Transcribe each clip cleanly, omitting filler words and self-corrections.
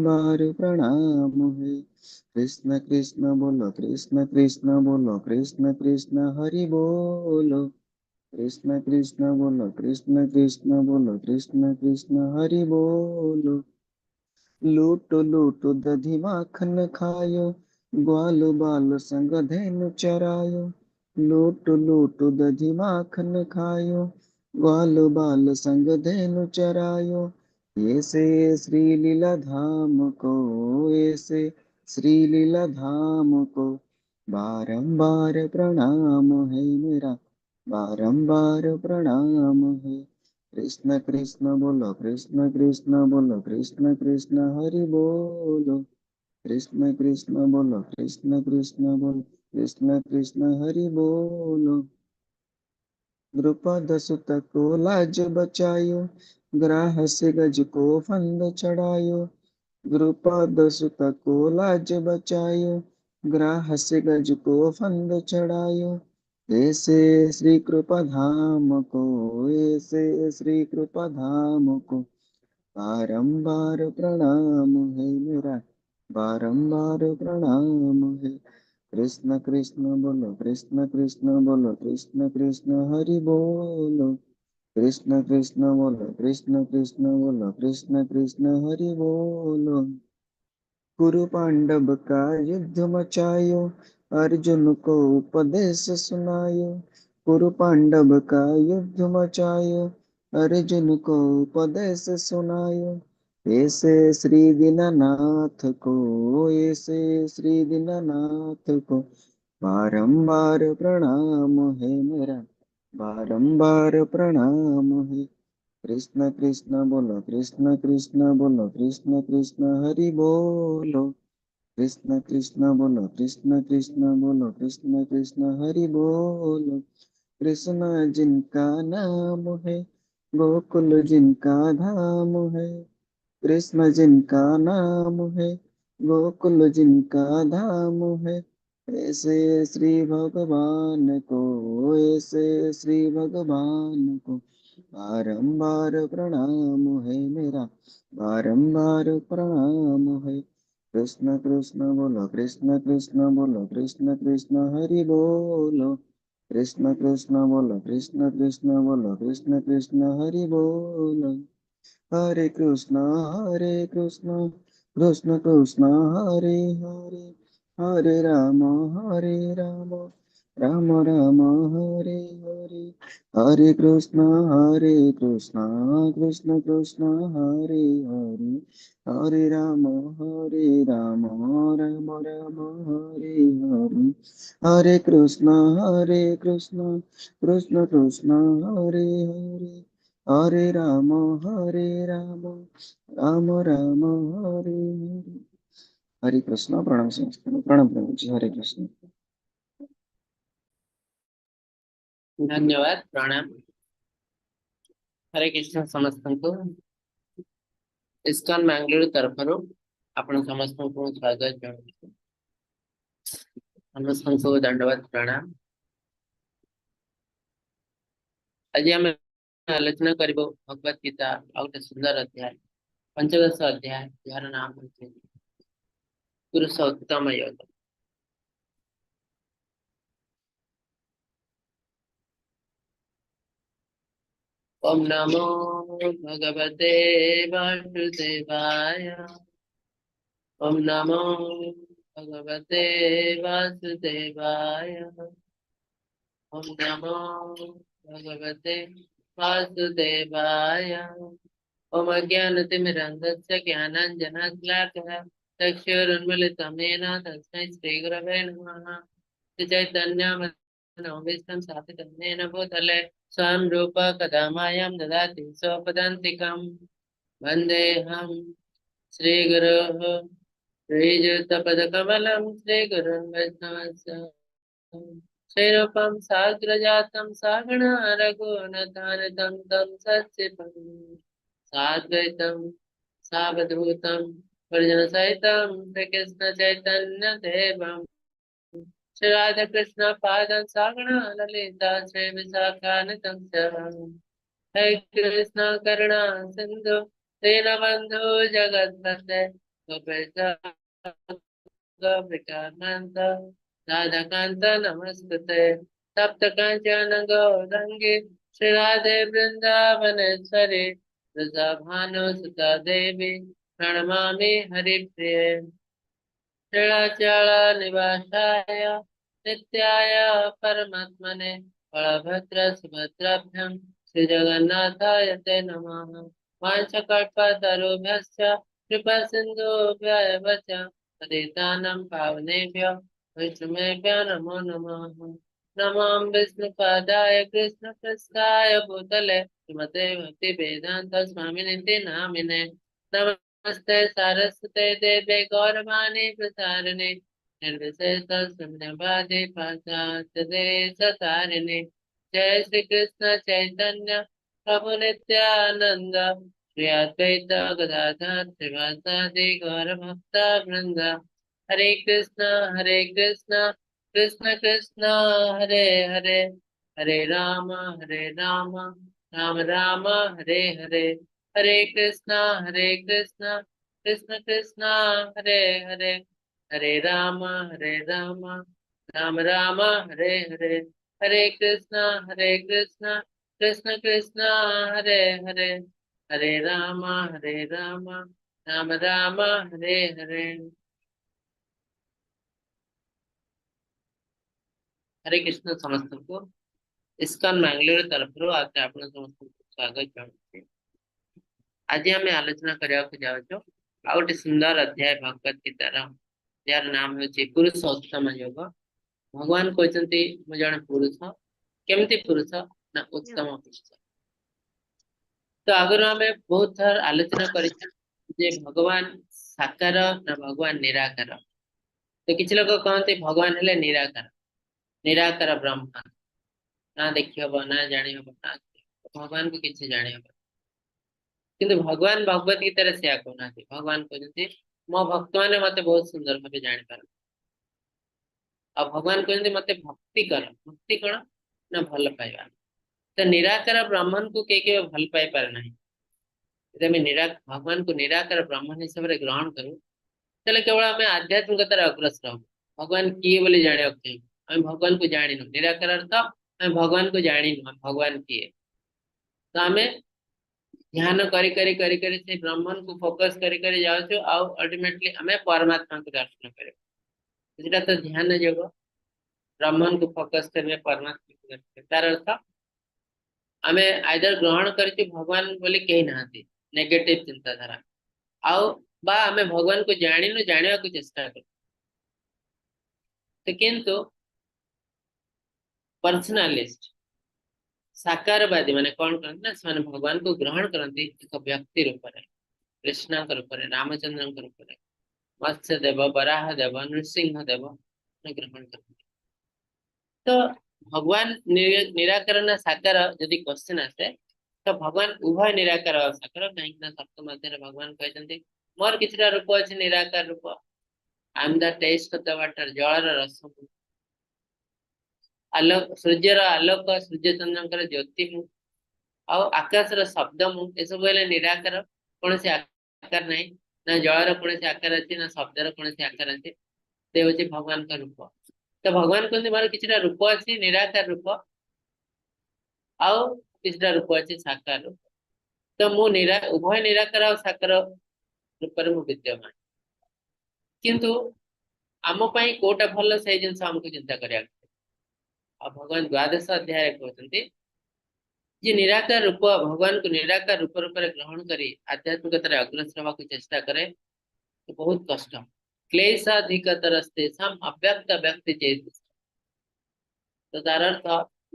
बार प्रणाम है। कृष्ण कृष्ण बोलो, कृष्ण कृष्ण बोलो, कृष्ण कृष्ण हरि बोलो। कृष्ण कृष्ण बोलो, कृष्ण कृष्ण बोलो, कृष्ण कृष्ण हरि बोलो। लूटो लूटो दधि माखन खायो, ग्वालो बाल संग धेनु चरायो। लूटो लूटो दधि माखन खायो, ग्वालो बाल संग धेनु चरायो। ऐसे श्री लीला धाम को, ऐसे श्री लीला धाम को बारंबार प्रणाम है मेरा, बारंबार प्रणाम है। कृष्ण कृष्ण बोलो, कृष्ण कृष्ण बोलो, कृष्ण कृष्ण हरि बोलो। कृष्ण कृष्ण बोलो, कृष्ण कृष्ण बोलो, कृष्ण कृष्ण हरि बोलो। द्रुपद सुत को लाज बचायो, ग्राह से गज को फंद चढ़ायो। द्रुपद सुत को लाज बचायो, ग्राह से गज को फंद चढ़ायो। ऐसे श्री कृपा धाम को, ऐसे श्री कृपा धाम को बारंबार प्रणाम है मेरा, बारंबार प्रणाम है। कृष्ण कृष्ण बोलो, कृष्ण कृष्ण बोलो, कृष्ण कृष्ण हरि बोलो। कृष्ण कृष्ण बोलो, कृष्ण कृष्ण बोलो, कृष्ण कृष्ण हरि बोलो। कुरु पांडव का युद्ध मचायो, अर्जुन को उपदेश सुनायो। कुरु पांडव का युद्ध मचायो, अर्जुन को उपदेश सुनायो। ऐसे श्री दीननाथ को, ऐसे श्री दीननाथ को बारंबार प्रणाम है मेरा, बारंबार प्रणाम है। कृष्ण कृष्ण बोलो, कृष्ण कृष्ण बोलो, कृष्ण कृष्ण हरि बोलो। कृष्ण कृष्ण बोलो, कृष्ण कृष्ण बोलो, कृष्ण कृष्ण हरि बोलो। कृष्ण जिनका नाम है, गोकुल जिनका धाम है। कृष्ण जिनका नाम है, गोकुल जिनका धाम है। ऐसे श्री भगवान को, ऐसे श्री भगवान को बारंबार प्रणाम है मेरा, बारंबार प्रणाम है। कृष्ण कृष्ण बोलो, कृष्ण कृष्ण बोलो, कृष्ण कृष्ण हरि बोलो। कृष्ण कृष्ण बोलो, कृष्ण कृष्ण बोलो, कृष्ण कृष्ण हरि बोलो। हरे कृष्णा, हरे कृष्णा, कृष्ण कृष्णा हरे हरे। हरे राम, हरे राम, राम राम हरे हरे। हरे कृष्णा, हरे कृष्णा, कृष्ण कृष्णा हरे हरे। हरे राम, हरे राम, राम राम हरे हरे। हरे कृष्णा, हरे कृष्णा, कृष्ण कृष्णा हरे हरे। हरे राम, हरे राम, राम राम हरे हरे। हरे कृष्ण। प्रणाम संस्कृत, प्रणाम प्रभु जी, हरे कृष्ण। धन्यवाद प्रणाम। हरे कृष्ण समस्त को इस्कॉन मैंगलोर तरफ आपण समस्त को स्वागत जनाऊँ। समस्त को दंडवत प्रणाम। आज आम आलोचना करिबो भगवत गीता आ गोटे सुंदर अध्याय, पंचदश अध्याय, यार नाम होचे पुरुषोत्तम योग। ओम नमो भगवते वासुदेवाय। ओम नमो भगवते वासुदेवाय। ओम नमो भगवते वासुदेवाय। ओम अज्ञानतिमिरन्धस्य ज्ञानाञ्जनशलाकः चक्षुरुन्मीलितं येन तस्मै श्रीगुरवे नमः। श्रीचैतन्यमनोभीष्टं स्थापितं येन भूतले स्वयं रूप कदा मायां ददाति स्वपदान्तिकं। वन्देऽहं श्रीगुरोः श्रीयुतपदकमलं श्रीगुरुं वैष्णवस्य श्रीरूपं साग्रजातं सागणा रघुनाथान्वितं तं सच्चिदानन्दं साद्वैतं सावधूतं परिजनसहितं श्रीकृष्ण चैतन्य देवं श्री राधा कृष्ण पादं सागणा ललिता श्री विशाखान्वितं च। हे कृष्ण करुणा सिंधु दीनबंधु जगतपते विकारान्त राधाकान्त नमस्कृते तप्त काञ्चन गौरङ्गे श्रीराधे वृन्दावनेश्वरी वृषभानुसुता देवी प्रणमामि हरिप्रिये निवासाय नित्याय परमात्मने बलभद्र सुभद्राभ्यां श्रीजगन्नाथाय ते नमः वाञ्छकल्पतरुभ्यश्च कृपा सिन्धुभ्य एव च पतितानां पावनेभ्यो वैष्णवेभ्यो नमो नमः नमो विष्णुपादाय कृष्णपृष्ठाय भूतले श्रीमते भक्तिवेदान्त स्वामिनिति नामिने नमस्ते सरस्वते देवे गौरवाणी प्रचारिणे निर्विशेष शून्यवादी पाश्चात्य देशतारिणे जय श्री कृष्ण चैतन्य प्रभु नित्यानंद श्री अद्वैत गदाधर श्रीवासादि गौर भक्त वृंद हरे कृष्ण कृष्ण कृष्ण हरे हरे हरे राम राम राम हरे हरे हरे कृष्णा कृष्ण कृष्णा हरे हरे हरे राम राम राम हरे हरे हरे कृष्णा कृष्ण कृष्णा हरे हरे हरे राम राम राम हरे हरे हरे कृष्ण समस्त को इस्कॉन मैंगलोर तरफ आज आप समस्त स्वागत जनाते आज आम आलोचना करने जाऊँ आ गए सुंदर अध्याय भगवत गीतार यार नाम हूँ पुरुषोत्तम योग भगवान कहते मु जन पुरुष केमती पुरुष ना उत्तम पुरुष तो आगर आम बहुत थर आलोचना कर भगवान साकार ना भगवान निराकार तो किसी लोग कहते भगवान हेले निराकार निराकार ब्रह्मा ना देखी हम ना जानी हम ना भगवान को किसी जानी हम किंतु भगवान भगवत गीता से कहना भगवान कहते मो भक्त मैंने मत बहुत सुंदर भाव जापर आ भगवान कहते मत भक्ति कर भक्ति कौन ना भल पाइबा तो निराकार ब्राह्मण को के भल पाई पारे ना यदि निरा भगवान को निराकार ब्राह्मण हिसाब से ग्रहण करूँ तेल केवल आम आध्यात्मिकतार अग्रसर हम भगवान किए बोली जाना आम भगवान को जान निराकार अर्थ आम भगवान को जान भगवान किए तो आम ध्यान करी करी करी करी से ब्रह्मन को फोकस करी करी जाऊँ अल्टीमेटली आम परमात्मा को दर्शन कर तो ध्यान योग ब्रह्मन को फोकस करेंगे परमात्मा को दर्शन तार अर्थ आम आइदर ग्रहण कर भगवान बोली कही ना नेगेटिव चिंताधारा आउ बा आम भगवान को जाणीनु जाना को चेष्टा कर तो किंतु पर्सनालिस्ट साकारवादी माने कौन करते ना भगवान को ग्रहण करती एक व्यक्ति रूप में कृष्ण रूप में रामचंद्र रूप में मत्स्य देव बराह देव नृसिंह देव ग्रहण करते तो भगवान निराकर साकार जदि क्वेश्चन आसे तो भगवान उभय निराकार और साकार कहीं सप्त मध्य भगवान कहते मोर किसी रूप अच्छे निराकार रूप I am the taste of the water जलर रस आलोक सूर्यर आलोक सूर्य चंद्र ज्योति मु आकाश शब्द मु सब निराकार कौन से आकार नहीं ना जलर कौन से आकार अच्छे ना शब्दर कौन से आकार अच्छे से हूँ भगवान का रूप तो भगवान कहते मोर किसी रूप अच्छी निराकार रूप आउ किसी रूप अच्छे साकार रूप तो मु उभय निराकार और साकार रूप में विद्यमान किंतु आम कोटा भल से जिन आमको चिंता करा भगवान द्वादश अध्याय कहते जे निराकार रूप भगवान को निराकार रूप रूप ग्रहण करी आध्यात्मिकतार अग्रसर होगा चेष्टा करे तो बहुत कष्ट क्लेशाधिकतरस्ते अव्यक्त व्यक्ति चेत तो तार अर्थ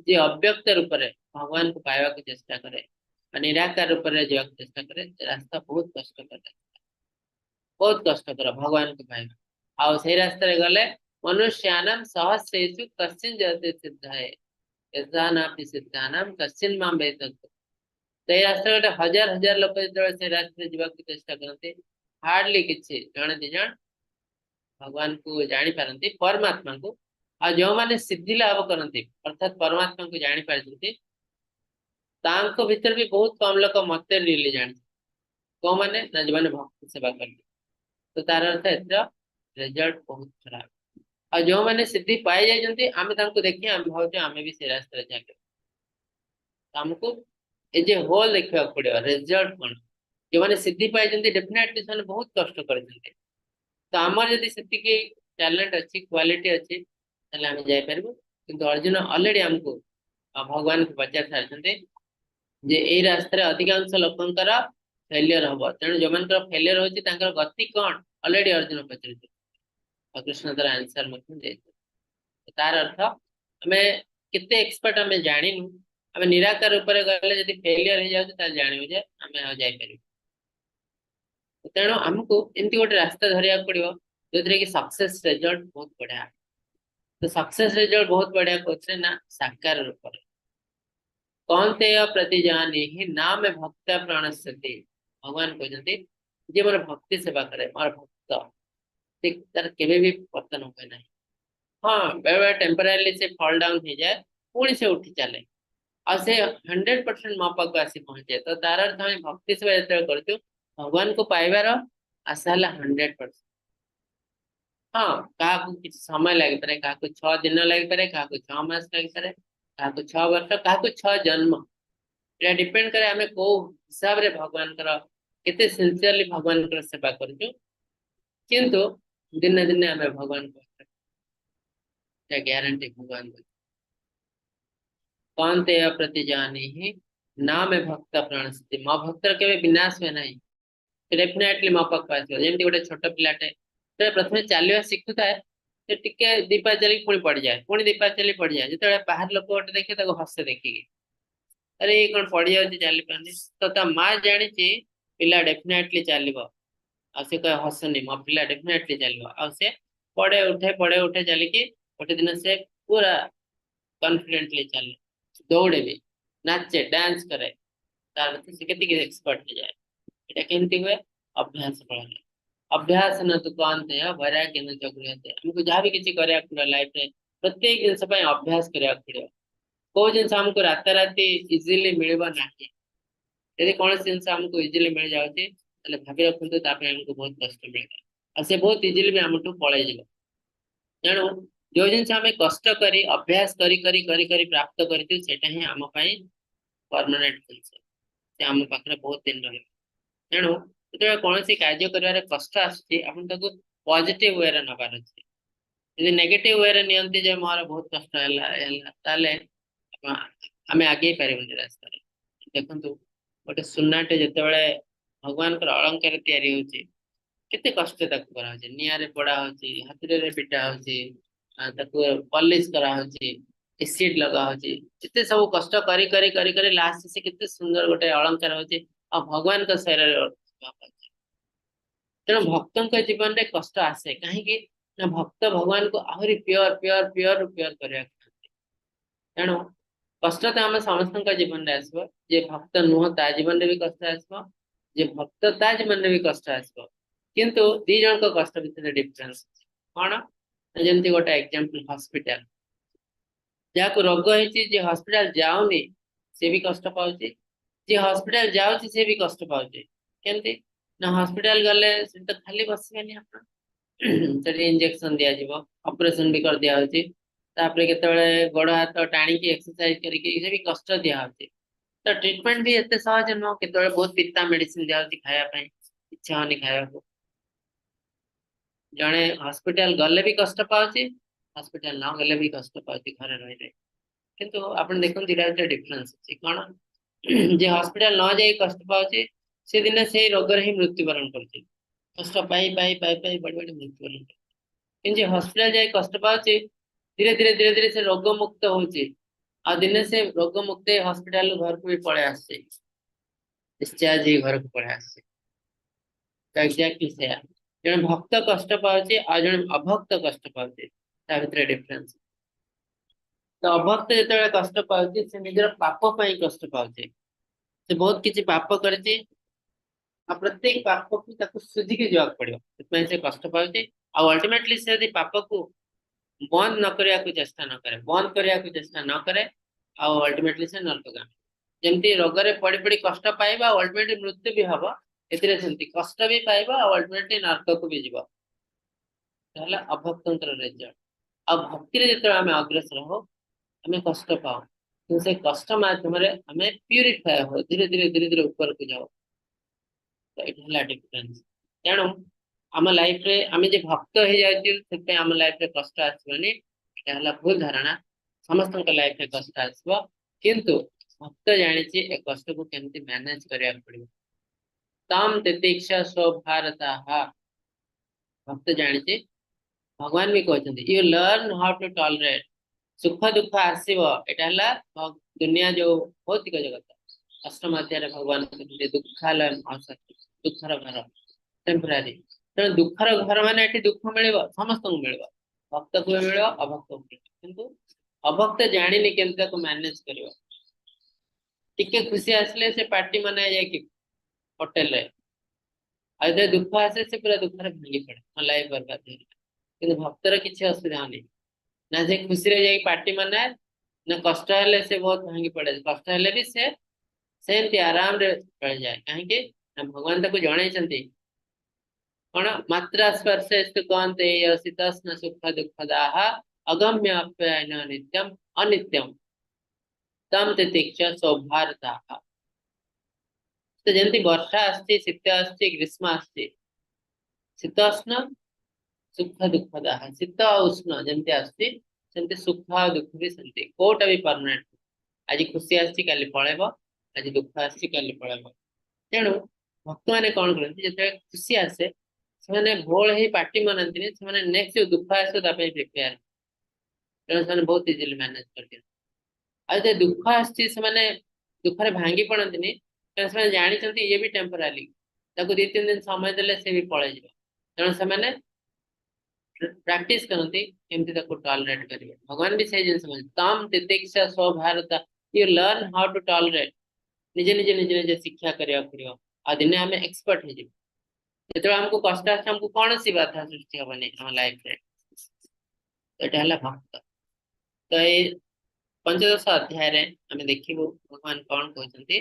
जे अव्यक्त रूप भगवान को पाइबा को चेष्टा करे निराकार रूप में चेष्टा करे रास्ता बहुत कष्टकर बहुत कष्टकर भगवान को पाइबा आउ से रास्ते गले मनुष्यानाम सहस्रेषु कश्चिन जयते सिद्धाय यथा नापि सिद्धानाम कश्चिन मां वेदत तो ये रास्ते गोटे हजार हजार लोग से रास्ते जावाक चेष्टा करते हार्डली किसी जड़े दी जन भगवान को जानी पारती परमात्मा को आ जो मैंने सिद्धि लाभ करती अर्थात परमात्मा को जानी पारती भीतर भी बहुत कम लोग मत रियली जान कौ मैंने ना जो मैंने भक्त सेवा करते तो तार अर्थ एथर रिजल्ट बहुत खराब। और जो मैंने सिद्धि पाई जाइछन्ति आमे तांको देखि आमे भावते आमे भी से रास्ता जाके हमको ए जे होल देखा पड़े रिजल्ट कोन जो मैंने सिद्धि पाई जंती डेफिनेटली से बहुत कष्ट करछन्ति। तो आमर यदि सेति के टैलेंट अच्छी क्वालिटी अच्छी ताले आमे जाय परबो। किंतु अर्जुन ऑलरेडी हमको भगवान को पचार सारछन्ति जे ए रास्ता रे अधिकांश लोकंकर फेलियर हबो तेणु जो मानकर फेलियर होछि तांकर गति कोन ऑलरेडी अर्जुन पचारछि और कृष्ण तार आंसर मत दे। तार अर्थ आमे केते एक्सपर्ट आमे जानिनु आमे निराकार ऊपर गले यदि फेलियर हो जाउ त जानिबो जे आमे आ जाय परिबो। तेणु आमको एमती गोटे रास्ता धरिया पड़ो जो कि सक्सेस रिजल्ट बहुत बढ़िया। तो सक्सेस रिजल्ट बहुत बढ़िया कौन ना साकार रूप कौन ते प्रतिजानी ही नाम भक्त प्रणश्यति भगवान कहते जे मोर भक्ति सेवा करे मोर भक्त तार केबे भी पतन हुए ना। हाँ बेले बेले टेम्परारी से फॉल डाउन हो जाए पुणी से उठी चले और से 100% मो पाक आसी पहुंचे। तो तार अर्थ हम भक्ति सेवा जो कर भगवान को पाइबार आशा है 100%। हाँ क्या किसी समय लगे पारे क्या 6 दिन लगे पारे क्या 6 मास लगे पारे क्या 6 वर्ष क्या 6 जन्म ये डिपेंड करे आमे को हिसाब रे भगवान कर केते सिंसियरली भगवान कर सेवा करजु। किंतु दिन दिन आमे भगवान को गारंटी भगवान को कौन ते प्रति जानी ही नाम भक्त प्रणस्ति मो भक्त के विनाश हुए ना डेफिनेटली मो पाक आसो जमी गोटे छोट पिलाटे तो प्रथम चलवा शिखुता है से टिके दीपा चली पुणी पड़ जाए पुणी दीपा चली पड़ जाए जो बाहर लोक गोटे देखे हसे देखिए अरे ये कौन पड़ जाऊँ चली पानी तो ता माँ जानी पिला डेफिनेटली चलो आसे कह हसनी मो पिला डेफिनेटली चलो आसे पड़े उठे चलिकी गोटे दिन से पूरा कॉन्फिडेंटली चले दौड़े भी नाचे डांस करे तार से केतिक एक्सपर्ट हो जाए এটা কেমতি हुए अभ्यास फल अभ्यास न तो कौन थे वैराग्य न जगृहते हमको जहाँ भी किसी करे पूरा लाइफ में प्रत्येक जिनस अभ्यास करा पड़ो को जिन हमको राताराति इजिली मिलवा ना यदि कौन जिन हमको इजिली मिल जाऊँगी भावी रखते हमको बहुत कष्ट मिलेगा और से बहुत इजिली भी आम पलि जाव। तेणु जो जिन आम कष्ट कर अभ्यास करी प्राप्त करटा ही आम परमानेंट जिन आम पाखे बहुत दिन रहा। तेणु जो कौन कार्य कर कष्ट आसको पॉजिटिव वे नबार अच्छे यदि नेगेटिव वे नि मोर बहुत कष्ट है आम आगे पारे रास्ता देखु गोटे सुनाटे जो भगवान अलंकार केते कष्ट निआरे पड़ा होची हाथी पिटा होची पॉलिश करा होची एसिड लगा होची एते सब कष्ट करी करी करी करी लास्ट से केते सुंदर गोटे अलंकार होची आ भगवान का शरीर तेणु भक्त जीवन में कष्ट आसे कहीं भक्त भगवान को आहरी प्योर प्योर प्योर प्योर कर तेणु कष्ट तो आम समस्त जीवन में आसो जे भक्त नुह ता जीवन में भी कष्ट आसो जे भक्त ता जीवन में भी कष्ट आसो किंतु दी जन को कष्ट भीतर डिफरेंस कौन जमी गोटे एग्जांपल हॉस्पिटल जहाँ को रोग होती हॉस्पिटल जाऊनी सी भी कष्ट पाऊँ जी हॉस्पिटल जाऊँ सी भी कष्ट पाऊँ केमती ना हॉस्पिटल गले तो खाली बसबेनि इंजेक्शन दिज्व ऑपरेशन भी कर दिया के गोड़ हाथ टाणी एक्सरसाइज करके भी कष्ट दिखाई तो ट्रीटमेंट भी एत सहज नुह के बहुत पिता मेडिसिन दिखाई खायापी इच्छा होनी खाया जड़े हॉस्पिटल गले भी कष्ट पाऊँ हॉस्पिटल न गले भी कष्ट पाऊँ घर रही किंतु आप देखते डिफरेन्स अच्छी कौन जे हॉस्पिटल न जाए कष्ट पाऊँ से दिन से रोग ही मृत्युवरण कर कष्ट पाई पाई पाई पाई बड़े बड़े मृत्युवरण कर हॉस्पिटल जाए कष्ट पाऊँ धीरे धीरे धीरे धीरे से रोग मुक्त हो दिन से रोग मुक्त हॉस्पिटल घर को भी पड़े आसे डिस्चार्ज घर को पड़े आसे तो एक्जाक्टली से जन भक्त कष्ट पाऊँ आ जन अभक्त कष्ट पाऊँ डिफरेन्स तो अभक्त जो कष्ट पाऊँ से निजर पाप कष्ट पाऊँ से बहुत किसी पाप कर प्रत्येक पाप को सुझिकी जावाक पड़ो से कष्ट पाऊँ अल्टीमेटली से यदि पाप को बंद न करने को चेष्टा न करे बंद करने को चेष्टा न करे अल्टीमेटली से नरकगामी जमती रोग पड़ी पड़ी कष्ट पाइबा अल्टीमेटली मृत्यु भी हम एतिरे सेमती कष्ट भी पाइबो अल्टीमेटली नरक को भी जीव ताहला अभक्तंकर रिजल्ट अब भक्ति रे जेते आमे अग्रसर हो हमें कष्ट पाओ तो से कष्ट माध्यम रे हमें प्यूरिफाई हो धीरे धीरे ऊपर को जाओ तो एटा हला डिफरेंस तेणु आम लाइफ रे आमे जे भक्त हे जायछि सेते आम लाइफ रे कष्ट आसबनी एटा हला भूल धारणा समस्त लाइफ रे कष्ट आसबो किंतु भक्त जानिछि ए कष्ट को केमति मैनेज करिया पड़िबो ताम तितिक्षा सो भारताः भक्त जानिछि भगवान भी कहते you learn how to tolerate सुख दुख आसव एटा दुनिया जो भौतिक जगत अष्टम अध्याय भगवान कहते दुखालय दुखर घर टेम्परारी तेणु दुखर घर माने एठी दुख मिल समस्त मिल भक्त को मिल अभक्त को किंतु अभक्त जानी केमती मैनेज कर टिके खुशी आसले से पार्टी मना जाए होटेल रे आदि दुख आसे से पूरा दुखर भांगी पड़े लाइफ बर्बाद किंतु भक्तर किसी असुविधा नहीं ना से खुशी रे जाई पार्टी मनाए ना कष्ट हेले से बहुत भांगी पड़े कष्ट हेले भी से सेमती आराम रे चल जाए कहीं ना भगवान ताको जणै छथि कोन मात्रा स्पर्शेस्तु कौन्तेय शीतोष्ण सुख दुःखदाः अगम्य आप्यायन नित्यम अनित्यम तम तितिक्ष सौभारताः तो जंती वर्षा आस्ति शीत आस्ति ग्रीष्म आस्ति शीतोष्ण सुख दुःखदाः शीत उष्ण जंती आस्ति सेमती सुख दुःख भी सेमती कोटा भी परमानेंट आज खुशी आस्ति काली पळेबो आज दुःख आस्ति काली पळेबो तेणु भक्त माने कोन करନ୍ତି जते खुशी आसे से भोल ही पार्टी मनाती से नेक्स्ट जो दुख आसे प्रिपेयर तेणु से बहुत इजिली मैनेज कर दुख आसी से दुख भांगी पड़ती से जानी ये भी टेम्परारी दी तीन दिन समय देले से भी पलि तेणु से प्रैक्टिस करती केमती टॉलरेट करेंगे भगवान भी से जिन तम तितिक्षा स्वभारत you learn how to tolerate निजे निजे निजे निजे शिक्षा करिया आ दिने आम एक्सपर्ट हो जो हमको कष्ट आसे हमको कौन सी बाधा सृष्टि हेनी आम लाइफ रे यहाँ भक्त तो ये पंचदश अध्याय रे आम देखू भगवान कौन कहते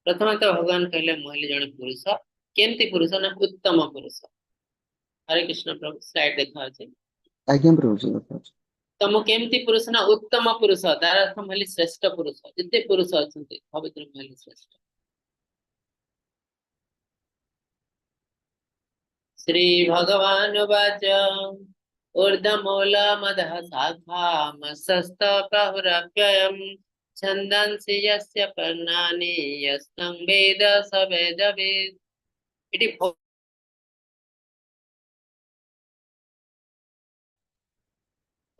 प्रथम तो भगवान कहले मुझे जड़े पुरुष केमती पुरुष ना उत्तम पुरुष हरे कृष्ण प्रभु स्लाइड देखा आज्ञा प्रभु जी देखा तम केमती पुरुष ना उत्तम पुरुष तार अर्थ महली श्रेष्ठ पुरुष जिते पुरुष अच्छा पवित्र महली श्रेष्ठ श्री भगवान वाच ऊर्ध्वमूलमधः शाखामशस्त प्राहुरव्ययम् छन्दांसि यस्य पर्णानि यस्तं वेद स वेदवित् इति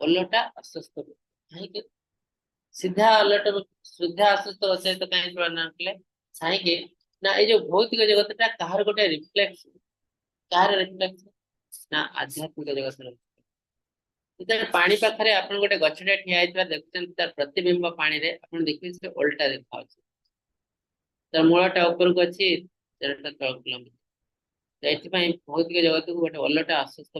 ओलटा अस्वस्थ कहीं सीधा अलट शुद्धा अस्वस्थ अच्छे तो कहीं प्रणाम कले कहीं ना ये जो भौतिक जगत कहार गोटे रिफ्लेक्स कहार रिफ्लेक्स ना आध्यात्मिक जगत पानी पाखे आप गोटे गछटे ठिया देखते तार प्रतिबिंब पानी रे आप देखिए से ओल्टा देखा तार मूलटा ऊपर को अच्छी तलक लंबी भौतिक जगत को गोटे ओलटा अस्वस्थ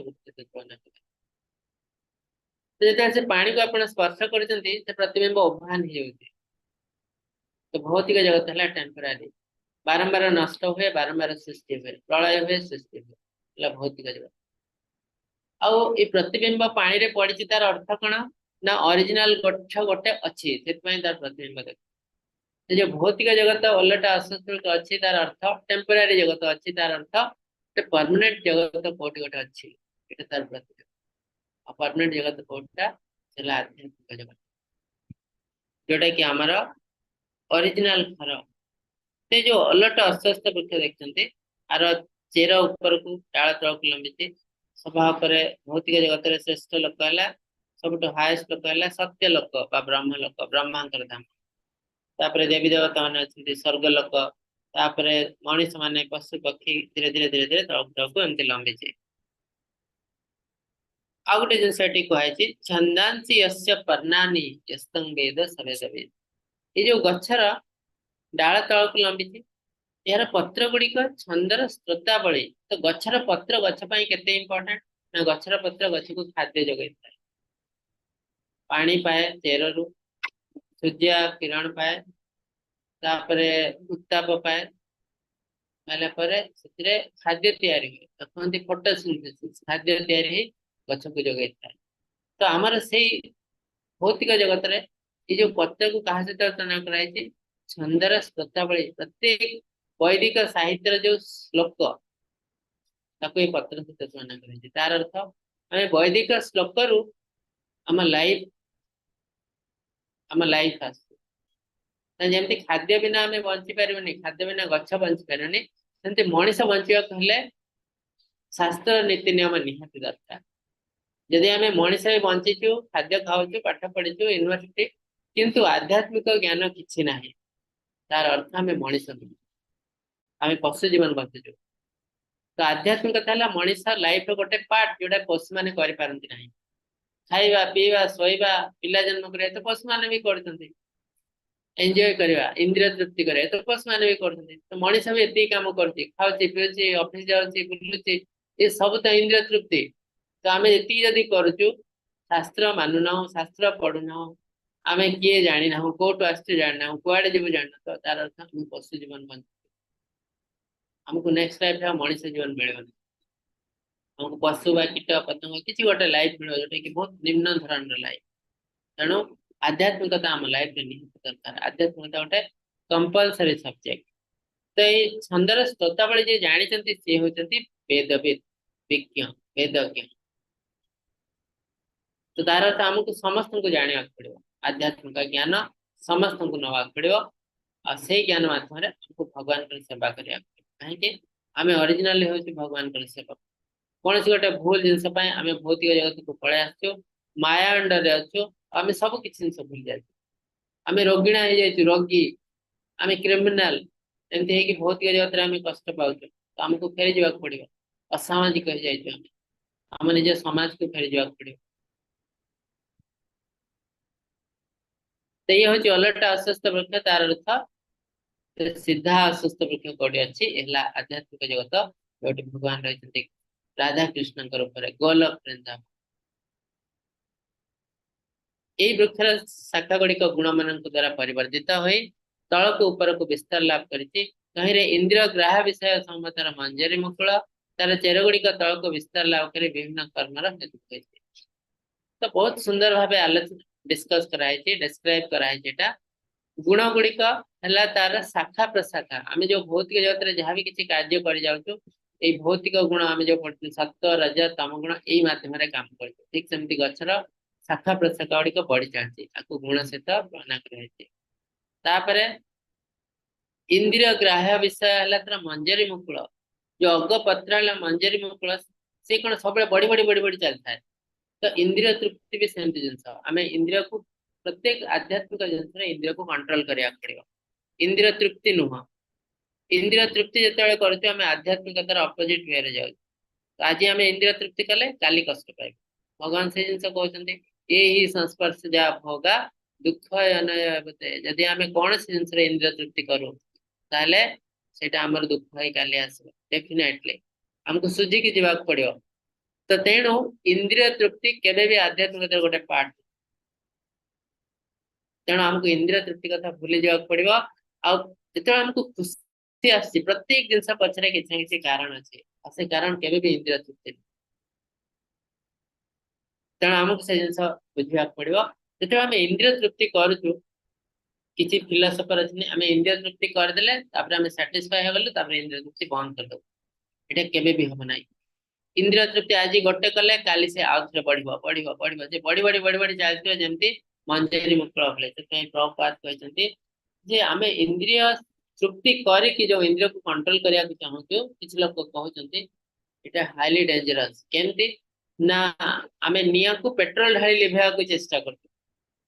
से पानी को आप स्पर्श कर प्रतिबिंब ओभान हो तो भौतिक जगत है टेम्परारी बारंबार नष्ट हुए बारंबार सृष्टि हुए प्रलय हुए सृष्टि हुए भौतिक जगत आउ ये प्रतिबिंब पानी रे पड़ी तार अर्थ कौन ना ओरिजिनल गच्छ गोटे अच्छी तार प्रतिबिंब देख जो भौतिक जगत ओलटा अस्वस्थ अच्छी तार अर्थ टेम्परारी जगत अच्छी तार अर्थ परमानेंट जगत कोटि गोटे अच्छी तार प्रतिबिंब परमानेंट जगत कोटा चला आध्यात्मिक जगत जोटा कि आमर ओरिजिनल घर से जो अलट अस्वस्थ वृक्ष देखते आर चेर ऊपर को डाल तल को लंबी स्वभाव भौतिक जगत श्रेष्ठ लोक है सब हाएस्ट लोक है सत्य लोक ब्रह्म लोक ब्रह्मांतर धाम तापर देवी देवता मैंने अच्छे स्वर्ग लोक तापर मनीष माने पशु पक्षी धीरे धीरे धीरे धीरे तल को एमती लंबी आ गोटे जिन कहुई छंदांसी यस्य पर्णानि यस्तं वेद स वेदवित् ये जो गच्छर डाल तल को लंबी यार पत्र गुड़िक छंदर स्रोतावली तो गच्छर पत्र गछपाई केते इंपोर्टेंट ना गच्छर पत्र गछ को खाद्य जगै थाए पानी पाए चेरु सूर्य किरण पाए तापरे उत्ताप पाए ହେଲା ପରେ ସେଥିରେ ଖାଦ୍ୟ ତିଆରି ହୁଏ, ତାକୁ କହନ୍ତି ଫଟୋସିନ୍ଥେସିସ୍। ଖାଦ୍ୟ ତିଆରି ହେଇ ଗଛକୁ ଯୋଗାଇଥାଏ। ତ ଆମର ସେଇ ଭୌତିକ ଜଗତରେ ଏଇ ଯୋଉ ପତ୍ରକୁ କାହା ସହିତ ତୁଳନା କରାଯାଇଛି? ଛନ୍ଦର ସ୍ରୋତାବଳୀ। ପ୍ରତ୍ୟେକ ବୈଦିକ ସାହିତ୍ୟର ଯୋଉ ଶ୍ଲୋକ, ତାକୁ ଏଇ ପତ୍ର ସହିତ ତୁଳନା କରାଯାଇଛି। ତାର ଅର୍ଥ ଆମେ ବୈଦିକ ଶ୍ଲୋକରୁ ଆମ ଲାଇଫ ଆସୁଛି। ଯେମିତି ଖାଦ୍ୟ ବିନା ଆମେ ବଞ୍ଚି ପାରିବୁନି, ଖାଦ୍ୟ ବିନା ଗଛ ବଞ୍ଚି ପାରିବନି, ସେମିତି ମଣିଷ ବଞ୍ଚିବାକୁ ହେଲେ ଶାସ୍ତ୍ର ନୀତି ନିୟମ ନିହାତି ଦରକାର। ଯଦି ଆମେ ମଣିଷ ହେଇ ବଞ୍ଚିଛୁ, ଖାଦ୍ୟ ଖାଉଛୁ, ପାଠ ପଢିଛୁ, ୟୁନିଭର୍ସିଟି, କିନ୍ତୁ ଆଧ୍ୟାତ୍ମିକ ଜ୍ଞାନ କିଛି ନାହିଁ, ତାର ଅର୍ଥ ଆମେ ମଣିଷ ନୁହେଁ, ଆମେ ପଶୁ ଜୀବନ ବଞ୍ଚୁଛୁ। ତ ଆଧ୍ୟାତ୍ମିକତା ହେଲା ମଣିଷ ଲାଇଫର ଗୋଟେ ପାର୍ଟ, ଯୋଉଟା ପଶୁମାନେ କରିପାରନ୍ତି ନାହିଁ। ଖାଇବା, ପିଇବା, ଶୋଇବା, ପିଲା ଜନ୍ମ କରିବା ତ ପଶୁମାନେ ବି କରୁଛନ୍ତି। ଏନ୍ଜୟ କରିବା, ଇନ୍ଦ୍ରିୟ ତୃପ୍ତି କରିବା ତ ପଶୁମାନେ ବି କରୁଛନ୍ତି। ତ ମଣିଷ ବି ଏତିକି କାମ କରୁଛି, ଖାଉଛି, ପିଉଛି, ଅଫିସ ଯାଉଛି, ବୁଲୁଛି, ଏ ସବୁ ତ ଇନ୍ଦ୍ରିୟ ତୃପ୍ତି। ତ ଆମେ ଏତିକି ଯଦି କରୁଛୁ, ଶାସ୍ତ୍ର ମାନୁନାହୁଁ, ଶାସ୍ତ୍ର ପଢୁନାହୁଁ, ଆମେ କିଏ ଜାଣିନାହୁଁ, କୋଉଠୁ ଆସିଛୁ ଜାଣିନାହୁଁ, କୁଆଡେ ଯିବୁ ଜାଣିନାହୁଁ, ତ ତାର ଅର୍ଥ ଆମେ ପଶୁ ଜୀବନ ବଞ୍ଚୁ। ଆମକୁ ନେକ୍ସଟ ଲାଇଫରେ ମଣିଷ ଜୀବନ ମିଳିବନି, ଆମକୁ ପଶୁ ବା କୀଟ ପତଙ୍ଗ କିଛି ଗୋଟେ ଲାଇଫ ମିଳିବ, ଯୋଉଟା କି ବହୁତ ନିମ୍ନ ଧରଣର ଲାଇଫ। ତେଣୁ ଆଧ୍ୟାତ୍ମିକତା ଆମ ଲାଇଫରେ ନିହାତି ଦରକାର। ଆଧ୍ୟାତ୍ମିକତା ଗୋଟେ କମ୍ପଲସରି ସବଜେକ୍ଟ। ତ ଏଇ ଛନ୍ଦର ସ୍ରୋତାବଳୀ ଯିଏ ଜାଣିଛନ୍ତି ସିଏ ହଉଛନ୍ତି ବେଦବିଦ, ବିଜ୍ଞ, ବେଦଜ୍ଞ। ତ ତାର ଅର୍ଥ ଆମକୁ ସମସ୍ତଙ୍କୁ ଜାଣିବାକୁ ପଡିବ, ଆଧ୍ୟାତ୍ମିକ ଜ୍ଞାନ ସମସ୍ତଙ୍କୁ ନବାକୁ ପଡିବ। ଆଉ ସେଇ ଜ୍ଞାନ ମାଧ୍ୟମରେ ଆମକୁ ଭଗବାନଙ୍କର ସେବା କରିବାକୁ ପଡିବ। କାହିଁକି? ଆମେ ଅରିଜିନାଲି ହଉଛି ଭଗବାନଙ୍କର ସେବକ। କୌଣସି ଗୋଟେ ଭୁଲ ଜିନିଷ ପାଇଁ ଆମେ ଭୌତିକ ଜଗତକୁ ପଳେଇ ଆସିଛୁ, ମାୟା ଅଣ୍ଡରରେ ଅଛୁ, ଆମେ ସବୁ କିଛି ଜିନିଷ ଭୁଲି ଯାଉଛୁ। ଆମେ ରୋଗିଣା ହେଇଯାଇଛୁ, ରୋଗୀ, ଆମେ କ୍ରିମିନାଲ, ଏମିତି ହେଇକି ଭୌତିକ ଜଗତରେ ଆମେ କଷ୍ଟ ପାଉଛୁ। ତ ଆମକୁ ଫେରି ଯିବାକୁ ପଡିବ। ଅସାମାଜିକ ହେଇଯାଇଛୁ ଆମେ, ଆମ ନିଜ ସମାଜକୁ ଫେରି ଯିବାକୁ ପଡିବ। ସେଇ ହଉଛି ଓଲଟା ଅସୁସ୍ଥ ବୃକ୍ଷ। ତାର ଅର୍ଥ ସିଧା ଅସୁସ୍ଥ ବୃକ୍ଷ କୋଉଠି ଅଛି? ହେଲା ଆଧ୍ୟାତ୍ମିକ ଜଗତ, ଯୋଉଠି ଭଗବାନ ରହିଛନ୍ତି ରାଧା କୃଷ୍ଣଙ୍କ ରୂପରେ, ଗୋଲୋକ ବୃନ୍ଦାବନ। ଏଇ ବୃକ୍ଷର ଶାଖା ଗୁଡିକ ଗୁଣ ମାନଙ୍କ ଦ୍ଵାରା ପରିବର୍ଦ୍ଧିତ ହୋଇ ତଳକୁ ଉପରକୁ ବିସ୍ତାର ଲାଭ କରିଛି। ତହିଁରେ ଇନ୍ଦ୍ରିୟ ଗ୍ରାହ ବିଷୟ ସମ୍ମତର ମଞ୍ଜରୀ ମୁକୁଳ, ତାର ଚେର ଗୁଡିକ ତଳକୁ ବିସ୍ତାର ଲାଭ କରି ବିଭିନ୍ନ କର୍ମର ହେତୁ ହୋଇଛି। ତ ବହୁତ ସୁନ୍ଦର ଭାବେ ଆଲୋଚନା ଡିସ୍କସ କରାଯାଇଛି, ଡେସ୍କ୍ରାଇବ କରାଯାଇଛି। ଏଟା ଗୁଣ ଗୁଡିକ ହେଲା ତାର ଶାଖା ପ୍ରଶାଖା। ଆମେ ଯୋଉ ଭୌତିକ ଜଗତରେ ଯାହା ବି କିଛି କାର୍ଯ୍ୟ କରି ଯାଉଛୁ, ଏଇ ଭୌତିକ ଗୁଣ ଆମେ ଯୋଉ ପଢୁଛୁ ସତ୍ଵ, ରଜ, ତମ ଗୁଣ, ଏଇ ମାଧ୍ୟମରେ କାମ କରୁଛୁ। ଠିକ ସେମିତି ଗଛର ଶାଖା ପ୍ରଶାଖା ଗୁଡିକ ବଢି ଚାଲିଛି, ତାକୁ ଗୁଣ ସହିତ ବର୍ଣ୍ଣନା କରାଯାଇଛି। ତାପରେ ଇନ୍ଦ୍ରିୟ ଗ୍ରାହ୍ୟ ବିଷୟ ହେଲା ତାର ମଞ୍ଜରୀ ମୁକୁଳ। ଯୋଉ ଅଗ ପତ୍ର ହେଲା ମଞ୍ଜରୀ ମୁକୁଳ, ସେ କଣ ସବୁବେଳେ ବଢି ବଢି ବଢି ବଢି ଚାଲିଥାଏ। ତ ଇନ୍ଦ୍ରିୟ ତୃପ୍ତି ବି ସେମିତି ଜିନିଷ। ଆମେ ଇନ୍ଦ୍ରିୟକୁ ପ୍ରତ୍ୟେକ ଆଧ୍ୟାତ୍ମିକ ଜିନିଷରେ ଇନ୍ଦ୍ରିୟକୁ କଣ୍ଟ୍ରୋଲ କରିବାକୁ ପଡିବ, ଇନ୍ଦ୍ରିୟ ତୃପ୍ତି ନୁହଁ। ଇନ୍ଦ୍ରିୟ ତୃପ୍ତି ଯେତେବେଳେ କରୁଛୁ, ଆମେ ଆଧ୍ୟାତ୍ମିକତାର ଅପୋଜିଟ ୱେରେ ଯାଉଛୁ। ତ ଆଜି ଆମେ ଇନ୍ଦ୍ରିୟ ତୃପ୍ତି କଲେ କାଲି କଷ୍ଟ ପାଇବୁ। ଭଗବାନ ସେଇ ଜିନିଷ କହୁଛନ୍ତି, ଏ ହି ସଂସ୍ପର୍ଶ ଯା ଭୋଗା ଦୁଃଖ ଅନୟ ବତେ। ଯଦି ଆମେ କୌଣସି ଜିନିଷରେ ଇନ୍ଦ୍ରିୟ ତୃପ୍ତି କରୁ, ତାହେଲେ ସେଇଟା ଆମର ଦୁଃଖ ହେଇ କାଲି ଆସିବ ଡେଫିନେଟଲି, ଆମକୁ ସୁଝିକି ଯିବାକୁ ପଡିବ। ତ ତେଣୁ ଇନ୍ଦ୍ରିୟ ତୃପ୍ତି କେବେ ବି ଆଧ୍ୟାତ୍ମିକତାର ଗୋଟେ ପାର୍ଟ। ତେଣୁ ଆମକୁ ଇନ୍ଦ୍ରିୟ ତୃପ୍ତି କଥା ଭୁଲି ଯିବାକୁ ପଡିବ। ଆଉ ଯେତେବେଳେ ଆମକୁ ଖୁସି ଆସୁଛି, ପ୍ରତ୍ୟେକ ଜିନିଷ ପଛରେ କିଛି ନା କିଛି କାରଣ ଅଛି, ଆଉ ସେ କାରଣ କେବେ ବି ଇନ୍ଦ୍ରିୟ ତୃପ୍ତି ନୁହେଁ। ତେଣୁ ଆମକୁ ସେ ଜିନିଷ ବୁଝିବାକୁ ପଡିବ। ଯେତେବେଳେ ଆମେ ଇନ୍ଦ୍ରିୟ ତୃପ୍ତି କରୁଛୁ, କିଛି ଫିଲୋସଫର ଅଛନ୍ତି, ଆମେ ଇନ୍ଦ୍ରିୟ ତୃପ୍ତି କରିଦେଲେ ତାପରେ ଆମେ ସାଟିସ୍ଫାଏ ହେଇଗଲୁ, ତାପରେ ଇନ୍ଦ୍ରିୟ ତୃପ୍ତି ବନ୍ଦ କରିଦବୁ। ଏଇଟା କେବେ ବି ହବ ନାହିଁ। ଇନ୍ଦ୍ରିୟ ତୃପ୍ତି ଆଜି ଗୋଟେ କଲେ, କାଲି ସେ ଆଉ ଥରେ ବଢିବ ବଢିବ ବଢିବ, ଯେ ବଢି ବଢି ବଢି ବଢି ଚାଲିଥିବ, ଯେମିତି ମଞ୍ଜରୀ ମୁକୁଳ ଭଳି। ସେଥିପାଇଁ ପ୍ରଭୁପାଦ କହିଛନ୍ତି ଯେ ଆମେ ଇନ୍ଦ୍ରିୟ ତୃପ୍ତି କରିକି ଯୋଉ ଇନ୍ଦ୍ରିୟକୁ କଣ୍ଟ୍ରୋଲ କରିବାକୁ ଚାହୁଁଛୁ, କିଛି ଲୋକ କହୁଛନ୍ତି ଏଇଟା ହାଇଲି ଡେଞ୍ଜରସ୍। କେମିତି ନା, ଆମେ ନିଆଁକୁ ପେଟ୍ରୋଲ ଢାଳି ଲିଭେଇବାକୁ ଚେଷ୍ଟା କରୁଛୁ।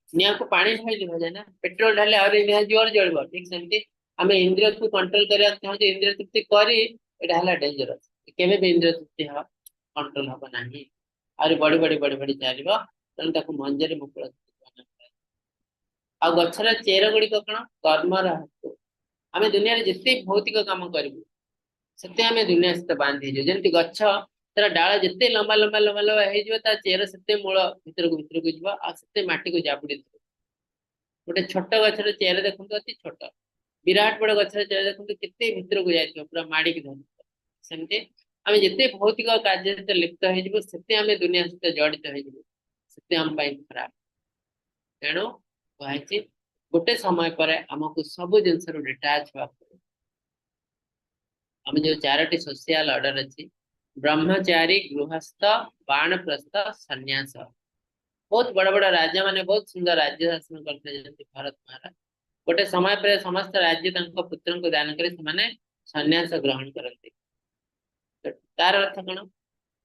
ନିଆଁକୁ ପାଣି ଢାଳି ଲିଭାଯାଏ ନା, ପେଟ୍ରୋଲ ଢାଳିଲେ ଆହୁରି ନିଆଁ ଜୋର ଜଳିବ। ଠିକ ସେମିତି ଆମେ ଇନ୍ଦ୍ରିୟକୁ କଣ୍ଟ୍ରୋଲ କରିବାକୁ ଚାହୁଁଛୁ, ଇନ୍ଦ୍ରିୟ ତୃପ୍ତି କରି, ଏଇଟା ହେଲା ଡେଞ୍ଜରସ୍। କେବେ ବି ଇନ୍ଦ୍ରିୟ ତୃପ୍ତି ହବ କଣ୍ଟ୍ରୋଲ ହବ ନାହିଁ, ଆହୁରି ବଢି ବଢି ବଢି ବଢି ଚାଲିବ। ତେଣୁ ତାକୁ ମଞ୍ଜରୀ ମୁକୁଳ। ଆଉ ଗଛର ଚେର ଗୁଡିକ କଣ? କର୍ମର ହେତୁ। ଆମେ ଦୁନିଆରେ ଯେତେ ଭୌତିକ କାମ କରିବୁ, ସେତେ ଆମେ ଦୁନିଆ ସହିତ ବାନ୍ଧି ହେଇଯିବୁ। ଯେମିତି ଗଛ, ତାର ଡାଳ ଯେତେ ଲମ୍ବା ଲମ୍ବା ଲମ୍ବା ଲମ୍ବା ହେଇଯିବ, ତା ଚେର ସେତେ ମୂଳ ଭିତରକୁ ଭିତରକୁ ଯିବ, ଆଉ ସେତେ ମାଟିକୁ ଜାବୁଡି ଧରିବ। ଗୋଟେ ଛୋଟ ଗଛର ଚେର ଦେଖନ୍ତୁ, ଅତି ଛୋଟ, विराट बड़ गछ देखो केते भितर को जाइथिबो पूरा माड़ी की धर सेमते आमे जते भौतिक कार्य सहित लिप्त हो सेते आमे दुनिया सहित जड़ित हो सेते हम पाई खराब तेणु कहे गोटे समय पर आमको सब जिनस डिटाच हुआ आम जो चारोटी सोशल ऑर्डर अच्छी ब्रह्मचारी गृहस्थ बाणप्रस्थ सन्यास बहुत बड़ बड़ राजा माने बहुत सुंदर राज्य शासन करते भारत महाराज गोटे समय पर समस्त राज्य पुत्र को दान कर सन्यास ग्रहण करते तार अर्थ कौन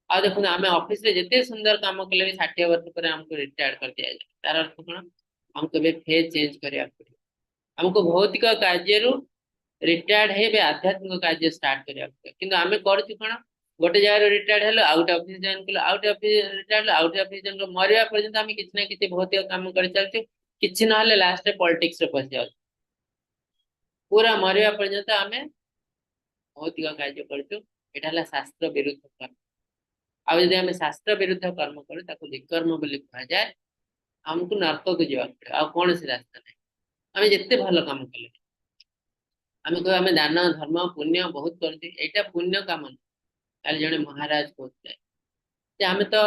आ देखो आम ऑफिस रे जिते सुंदर काम कले भी 60 वर्ष पर हमको रिटायर कर दिया जाए तार अर्थ कौन हमको भी फेज चेंज करिया पड़े हमको भौतिक कार्य रिटायर्ड है बे आध्यात्मिक कार्य स्टार्ट करिया पड़े किंतु आमे करछु कोन गोटे जगह रिटायर्ड हेलो आउट ऑफिस जॉइन कलो out office retired out office join मरिया पर्यंत आमे किछ ना किछ भौतिक काम कर चलछु किछ न हले लास्ट रे पॉलिटिक्स रे पस जाउ पूरा मरिया पर्यंत आमे भौतिक कार्य करछु एटा हला शास्त्र विरुद्ध कर्म आ यदि आमे शास्त्र विरुद्ध कर्म करू ताको विकर्म बोली कहा जाए हमको नरक को जीवा पड़े आ कौन से रास्ता नहीं आमे जिते भलो काम कले आमे कह आमे दान धर्म पुण्य बहुत करछी एटा पुण्य काम काल जने महाराज कहते जे आमे तो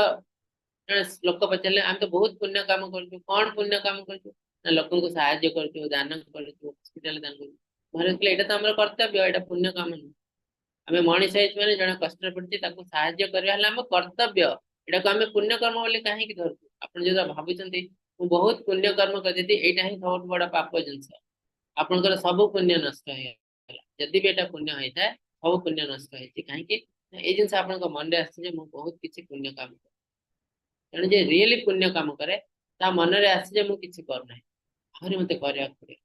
जने लोक पचले आमे तो बहुत पुण्य काम करछू कौन पुण्य काम करछू ना लोकन को सहायता करछू दान करछू हॉस्पिटल दान करछू महाराज कहले एटा तो हमर कर्तव्य एटा पुण्य काम नहीं आमे मनीष है माने जने कष्ट पड़ती ताको सहायता करया हला हम कर्तव्य एटा को आमे पुण्य कर्म बोली काहे की धरतु आपण जेदा भाबुचंती मु बहुत पुण्य कर्म करती एटा ही बहुत बड़ा पाप जिंस आपनकर सब पुण्य नष्ट है जदि भी एटा पुण्य होई थाए सब पुण्य नष्ट है काहे की ए जिंस आपनका मन रे आसी जे मु बहुत किछि पुण्य काम तेणु जे रियली पुण्य काम करे ता मन रे आसी जे मु किछि कर नै आहुरी मते करया पड़े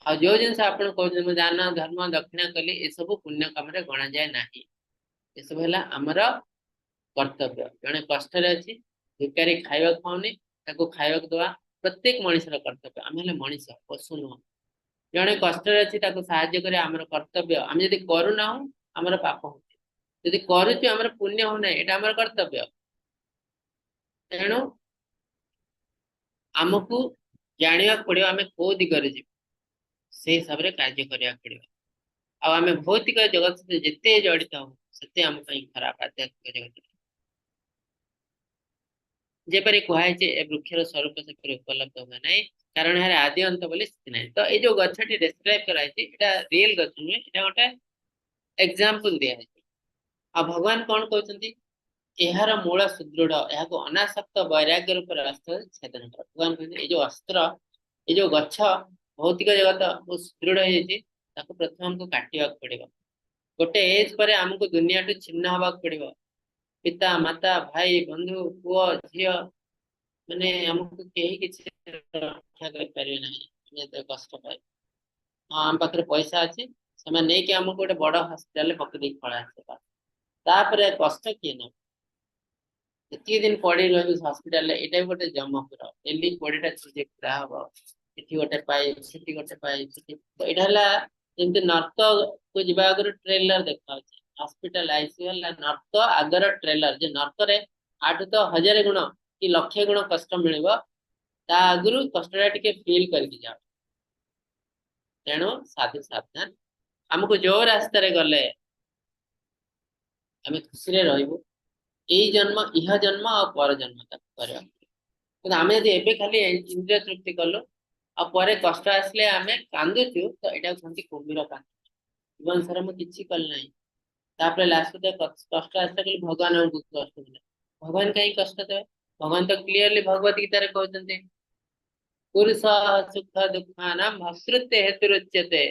आ जो जिनस आपण कहते दान धर्म दक्षिणा कली ए सब पुण्य काम रे गणा जाए नाही ए सब हला हमर कर्तव्य जने कष्ट रे अछि भिकारी खाइबा खाउनी ताको खाइबा दवा प्रत्येक मनुष्यर कर्तव्य आम हेले मनुष्य पशु नुह जने कष्ट रे अछि ताको सहायता करे हमर कर्तव्य आम यदि करू ना हमर पाप हो यदि करूछु हमर पुण्य हो नै एटा हमर कर्तव्य तेणु आमको जानिया पड़ियो आमे को दिगरे जी से हिसाब रे कार्य करिया पड़ियो आ आमे भौतिक जगत से जिते जड़ित हो सते हम कहीं खराब आध्यात्मिक जगत जेपरी कहे ए वृक्षर स्वरूप से उपलब्ध हुए ना कारण यार आदि अंत बोली स्थिति ना तो ये जो गछटी डिस्क्राइब कराई एटा रियल गछ नुहे एटा गोटे एग्जांपल दिया है आ भगवान कौन कहते यार मूल सुदृढ़ यहाँ अनासक्त वैराग्य रूप रास्ता छेदन कर भगवान कहते ये जो अस्त्र ये जो गछ भौतिक जगत बहुत सुदृढ़ हो प्रथम हमको काटा पड़े गोटे एज पर आमको दुनिया ठू छिन्न हवा पड़ो पिता माता भाई बंधु पुओ झील माने हमको कहीं किसी रक्षा कर पारे ना कष्ट पाए हाँ आम पाखे पैसा अच्छे से नहीं कि आमको गोटे बड़ हस्पिटाल पकड़ पड़ा तापर कष्ट किए न एति दिन पड़ी रही हस्पिटाल यहाँ गोटे जमपुर डेली 20टा चीज पूरा हम ये गोटे पाइप से गोटे पाइप तो यहाँ जमी नर्क को जब आगे ट्रेलर देखा हॉस्पिटल आईसीयू नर्क आगर ट्रेलर जे नर्क रे आठ तो 1000 गुण कि लक्षे गुण कष्ट मिल आगु कष्टा टे फिल करके जाओ तेणु साधु सावधान आमको जो रास्ता गले आम खुशी रही यही जन्म इह जन्म और पर जन्म तक आम जब खाली इंद्रिय तृप्ति कलु और कष्ट आसले आम कांदुचु तो यहाँ कहते कुम्भीर कांद जीवन सारा मुझे किसी कल ना लास्ट कष्ट आसला कल भगवान हमको कष्ट मिले भगवान कहीं कष्ट देवे भगवान तो क्लीयरली भगवत गीता कहते पुरुष सुख दुखाना भर्तृत्व हेतु रुच्यते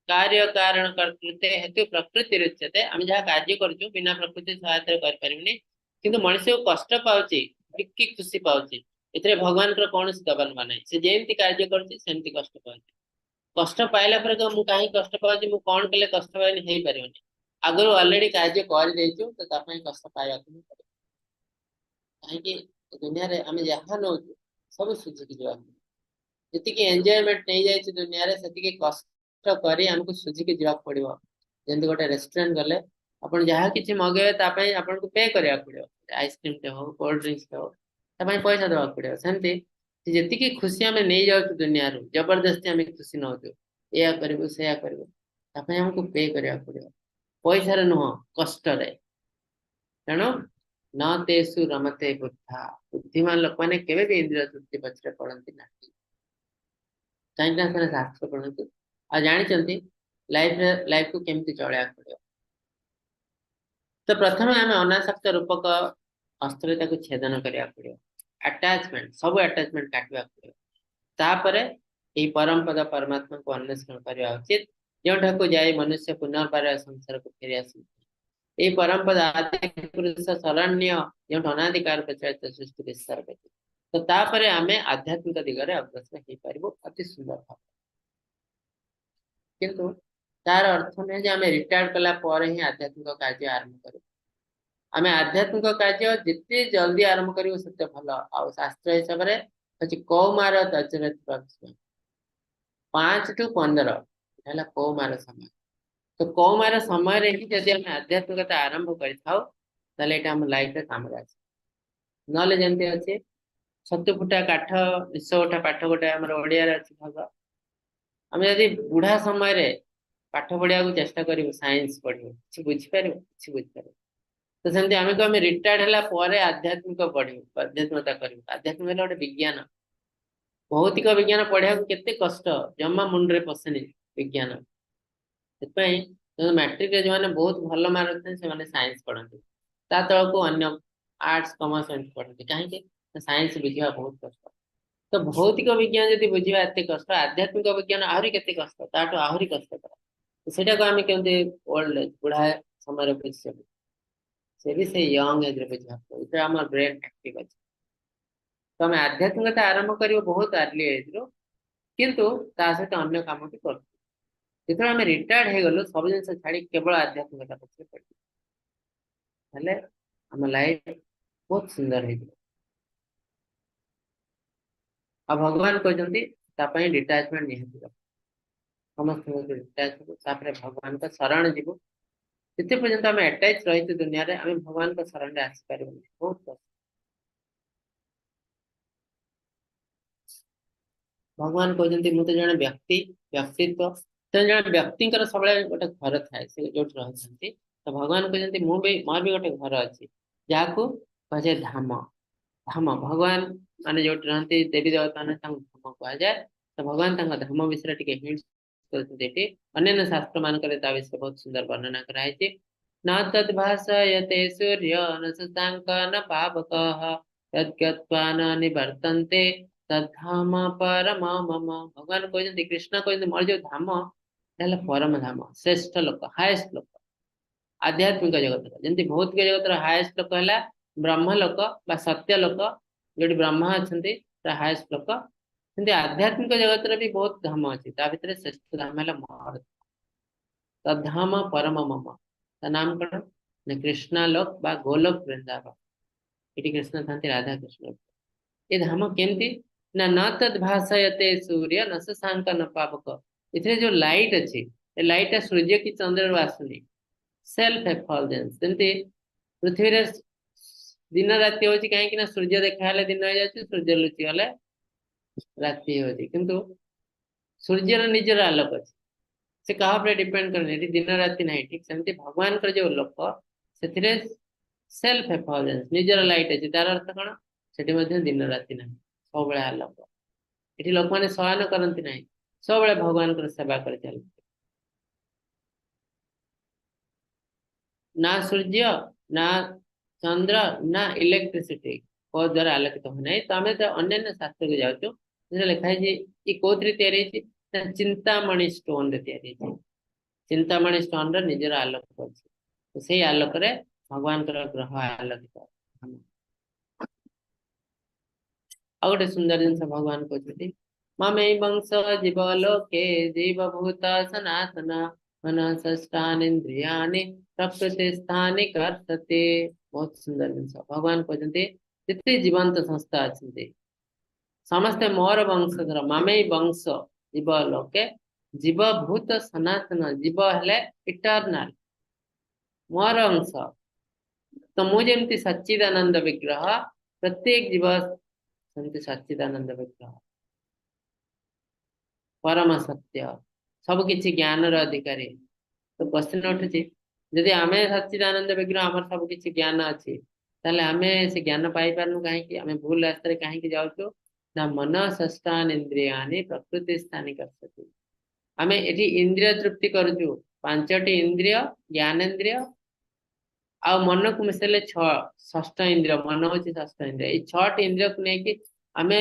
कार्य कारण कर्तृत्व हेतु प्रकृति रुच्यते आम जहाँ कार्य करूँ बिना प्रकृति सहायता करें किंतु मनुष्य को कष्ट पाऊँच टिकी खुशी पाऊँच ए भगवान कौन दबन बना से जमी कार्य करमती कष्ट पाऊँ कष्ट पाइला मुझे कहीं कष्ट पाऊँ मुझे कौन कले कष्ट पाएनि हो पारे आगु अलरेडी कार्य कर तो कष्ट पाया कहीं दुनिया रे आम जहाँ नौ सब सुझिकी जावा जी एंजॉयमेंट नहीं जाए दुनिया रे से कष्ट करी हमको सुझिकी जावाक पड़ो जमी गोटे रेस्टोरेंट गले आप जहाँ किसी मगेबे आपको पे करा पड़ो आइसक्रीम टे हो कोल्ड ड्रिंक्स टे हो पैसा देवा पड़ो सेमती जी खुशी आम नहीं जाऊँ दुनिया रू जबरदस्ती आम खुशी नौ या करू से करू हमको पे करा पड़ो पैसा नुह कष्ट तेणु न तेसु रमते बुद्धा बुद्धिमान लोक मैंने केवे भी इंद्रिय तृप्ति पछरे पड़ती ना कहीं शास्त्र पढ़ु आ जानी लाइफ लाइफ को केमती चलया पड़ो तो प्रथम आम अनासक्त रूपक अस्त्र छेदन करा पड़ो अटैचमेंट सब अटैचमेंट काटवा पड़ो तापर यही परम पद परमात्मा को अन्वेषण करने उचित जो को जाए मनुष्य पुनर्बार संसार को फेरी आस परम पद आदि पुरुष शरण्य जो अनादिकार प्रचलित सृष्टि विस्तार कर तो तापर आम आध्यात्मिक दिगरे अग्रसर हो पार अति सुंदर भाव किंतु तार अर्थ नहीं जे आम रिटायर्ड कला ही आध्यात्मिक कार्य आरंभ करूँ आम आध्यात्मिक कार्य जिते जल्दी आरंभ कर सेते भल आ शास्त्र हिसाब से कौमार दजरथ 5 टू 15 कौमार समय तो कौमार समय जदि आम आध्यात्मिकता आरंभ कर लाइफ काम ना जमी अच्छे 7 फुटा काठ 200 गोटा पाठ गोटे आम ओडिया अच्छी भाग आम जदि बुढ़ा समय पाठ पढ़ा चेष्टा करूँ साइंस पढ़ू कि बुझीपार कि बुझीपार तो सेमती आम को रिटायर्ड है आध्यात्मिक पढ़ू आध्यात्मिकता करूँ आध्यात्मिक गोटे विज्ञान भौतिक विज्ञान पढ़ा केते कष्ट जमा मुंडे पशेनि विज्ञान मैट्रिक जो मैंने बहुत भल मार्क से साइंस पढ़ती तल को अन्य आर्ट्स कमर्स पढ़ती कहीं साइंस बुझा बहुत कष्ट तो भौतिक विज्ञान जब बुझा एत कष्ट आध्यात्मिक विज्ञान आहरी के कष्ट ताठू आहरी कष्टकर तो सेटा को आम के ओल्ड एज बुढ़ा समय बुझे से भी से यंग एज बुझा आम ब्रेन एक्टिव अच्छे तो आम आध्यात्मिकता आरंभ कर बहुत अर्ली एज रो किंतु ता सहित अन्य काम भी कर जो आम रिटायर्ड हो गलु सब जिन छाड़ी केवल आध्यात्मिकता पक्ष पड़े आम लाइफ बहुत सुंदर हो भगवान कहते डिटाचमेंट निहत समस्त डिटाच भगवान का शरण जीव जिते पर्यंत आम अटैच रही दुनिया रे आम भगवान का शरण आसपार बहुत कष्ट भगवान कहते मुझे जड़े व्यक्ति व्यक्तित्व जन व्यक्ति सब गोटे घर थाए जो रही तो भगवान कहते मोर भी गोटे घर अच्छी जहाँ को कहे धाम धाम भगवान मान जो रहती देवी देवता ने धाम कह जाए तो भगवान धाम विषय टे हिंट अन्य शास्त्र मान विषय बहुत सुंदर वर्णना कराई न तद्भाषयते सूर्य न शशांक न पावक यद्गत्वा न निवर्तन्ते तद्धाम परम मम भगवान कहते कृष्ण कहते मोर जो धाम परम धाम श्रेष्ठ लोक हाएस्ट लोक आध्यात्मिक जगत जमी भौतिक जगत हाएस्ट लोक है ब्रह्मलोक बा सत्य लोक जो ब्रह्मा अच्छा हाएस्ट लोक आध्यात्मिक जगत भी बहुत धाम अच्छी भर श्रेष्ठ धाम है मोर तद्धाम परम मम ता नाम कौन कृष्णा लोक बा गोलोक वृंदावन ये कृष्ण था राधा कृष्ण ये धाम केमती न तद भाषयते सूर्य न शशांक न पावक इथे जो लाइट अच्छी लाइट सूर्य की चंद्र आसुनी सेल्फ एफल्जेंस जमती पृथ्वी रे दिन राति हो कहीं सूर्य देखा दिन हो जाए सूर्य लुचि गले राति हो किंतु सूर्यर निजर आलोक अच्छे से कहा पर डिपेंड करने दिन राति नहीं ठीक सेमती भगवान का जो लोक से सेल्फ एफल्जेंस निजर लाइट अच्छे तार अर्थ कौन से दिन राति ना सब आलोक ये लोक मैंने शयन करती ना सब भगवान को सेवा कर चल ना सूर्य ना चंद्र ना इलेक्ट्रिसिटी को द्वारा आलोकित होना तो आम तो अन्य शास्त्र को जाऊँ लिखाई ये कौन चिंतामणि स्टोन चिंतामणि स्टोन निजर आलोक अच्छे तो से आलोक भगवान ग्रह आलोकित आ गए सुंदर जिन भगवान कहते ममे वंश जीव लोके जीवभूत सनातन मन षष्ठानींद्रियाणि प्रकृति स्थानी कर्तते बहुत सुंदर जिन भगवान कहते जिते जीवंत संस्था अच्छे समस्ते मोर वंशधर ममे वंश जीव लोके जीवभूत सनातन जीव है इटर्नाल मोर अंश तो मुझे सच्चिदानंद विग्रह प्रत्येक जीव सच्चिदानंद विग्रह परम सत्य सब किछि ज्ञान रो अधिकारी। तो क्वेश्चन उठुछि जदि आमे सच्चिदानंद विग्रह आमर सब किछि ज्ञान अछि ताले आमे से ज्ञान पाई पारनु काहे कि आमे भूल रास्ता रे काहे कि जाउछु ना मन षष्ठान इंद्रियानि प्रकृति स्थानि करसति। आमे एठी इंद्रिय तृप्ति करूछु पांचटी इंद्रिय ज्ञानेन्द्रिय आ मन को मिसेले छ षष्ठ इंद्रिय मन होछि षष्ठ इंद्रिय ए छट इंद्रिय को नै कि आमे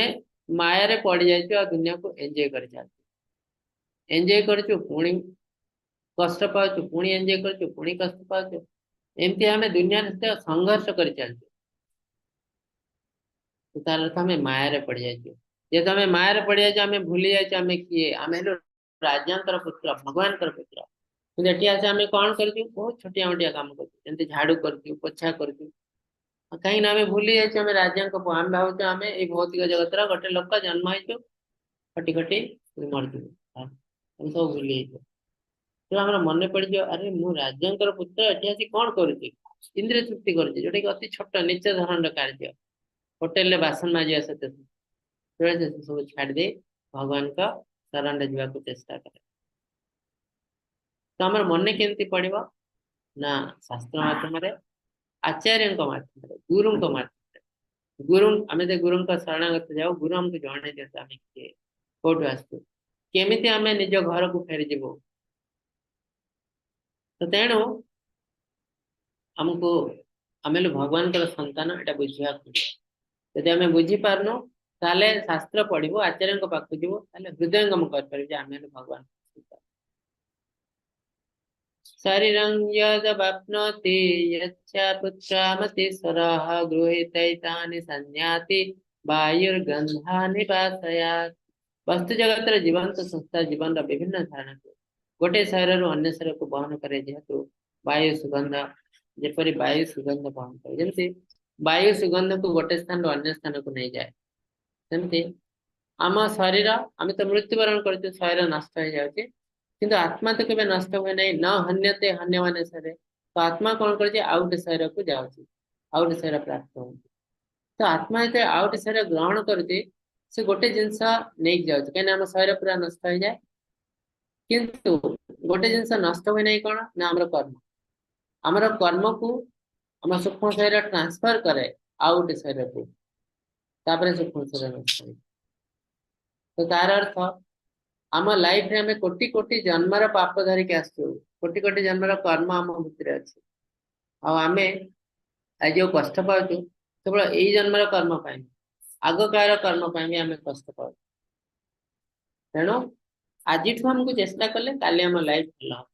माया रे पड़ जाइछु आ दुनिया को एन्जॉय कर जाछु एन्जॉय करछु पुणी कष्ट पाउछु पुणी एन्जॉय करछु पुणी कष्ट पाउछु एमती आमे दुनिया रे संघर्ष कर चलछु। तो तार अर्थ आमे माया रे पड़ जाइछु जे तमे माया रे पड़ जाइछु आमे भूली जाइछु आमे किए आमे हेलो राजांकर पुत्र भगवान कर पुत्र। तो एठी आसे आमे कोन करछु बहुत छोटिया मोटिया काम करछु जेंति झाड़ू करछु पोछा करछु कहीं ना आमे भूली जाइछु आमे राजांक पुଅ आमे भावछु आमे ए भौतिक जगत रा गोटे लोक जन्म होइछु खटी खटी मरछु हम सब भूली जाइछु। तो हमरा मन पड़ जो अरे मु राजांकर पुत्र एठी आसी कोन करूची इंद्रिय तृप्ति करूची जोटा कि अति छोट नीच धरण कार्य होटेल ले बासन माजिया सते से सब छाड़ दे भगवान का शरण रे जीवा को चेष्टा करे। तो हमर मन केमती पड़िबो ना शास्त्र माध्यम रे आचार्य माध्यम रे गुरु माध्यम गुरु आमे ते गुरु का शरणागत जाओ गुरु हमको जाने देता आमे के कोठ आस्तु केमिति आमे निज घर को फेरी जीवो। तो तेणु हमको आमे भगवान का संतान एटा बुझिया यदि आमे बुझी पारनो ताले शास्त्र पढ़िबो आचार्य को पाखु जीवो ताले हृदयंगम कर परिबो जे आमे भगवान शरीरं यद वाप्नोति यच्च पुत्रमति सरः गृहीतैतानि संयाति वायुर्गन्धानि वासयात्। वस्तु जगत रे जीवंत संस्था जीवन रा विभिन्न धारणा को गोटे शरीर रु अन्य शरीर को बहन करे जेहेतु वायु सुगंध जेपरि वायु सुगंध बहन करे जेमति वायु सुगंध को गोटे स्थान रु अन्य स्थान को नहीं जाए सेमति आम शरीर आमे तो मृत्युवरण करछु शरीर नष्ट हो जाउछि किंतु आत्मा तो केबे नष्ट हुए नहीं न हन्यते हन्यमाने शरीर तो आत्मा कौन कर आउट शरीर को जाउछि आउट शरीर प्राप्त हो। तो आत्मा जे आउट शरीर ग्रहण करुछि से गोटे जिंस नहीं जाउछि केने हम शरीर पूरा नष्ट हो जाए किंतु गोटे जिंस नष्ट हुए नहीं कोन ना हमर कर्म को हम सूक्ष्म शरीर ट्रांसफर करे आउट शरीर को तापर सूक्ष्म शरीर नष्ट हो। तो तार अर्थ आम लाइफ रे हमें कोटि कोटि जन्मर पाप धरिक आसु कोटि कोटि जन्मर कर्म आम भितर अच्छे आमे आज जो कष्ट पाचु केवल यही जन्मर कर्म पाई आग काल कर्म पाई भी आमे कष्ट पाऊ तेणु आज हमको चेष्टा कले काली आम लाइफ भल हम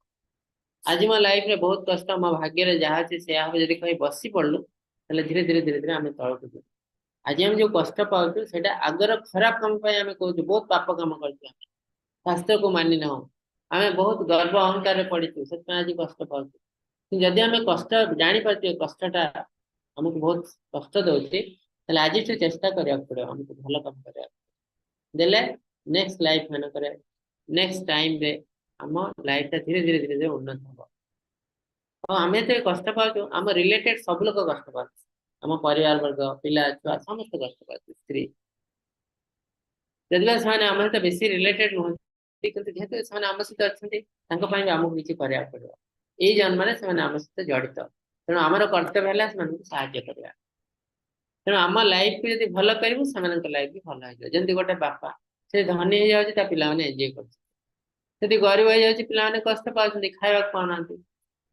आज मो लाइफ रे बहुत कष्ट मो भाग्य रे जहाँ अच्छे से जब कहीं बसी पड़लु धीरे धीरे धीरे धीरे आम तौक जी आज हम जो कष्ट पाचु से आगर खराब काम आम कहूँ बहुत पाप कम कर शास्त्र को मानि ना आमे बहुत गर्व अहंकार रे पड़ीचु से आज कष्ट पाचु जदि आमे कष्ट जानी पारछे कष्टटा हमको बहुत कष्ट दउछि तले आज से चेष्टा करिया पड़े हमको भलो काम करिया देले नेक्स्ट लाइफ मन करे नेक्स्ट टाइम रे हम लाइफ ता धीरे धीरे धीरे धीरे उन्नत हो। और आमे तो कष्ट पाचु हम रिलेटेड सब लोग कष्ट पाचु हम परिवार वर्ग पिला छुआ समस्त कष्ट पाचु स्त्री जदि से आम तो बेसी रिलेटेड नुह जेहेतु से आम सहित अच्छा आमको किसी कराया पड़ो यही जन्म से आम सहित जड़ित तेणु आमर कर्तव्य है साहाଯ୍य करवा तेणु आम लाइफ को जब भल करूँ से लाइफ भी भल हो जमी गोटे बापा से धनी हो जाए पिला एंजय कर गरीब हो जाए पिला कष्ट पाँच खावा पाना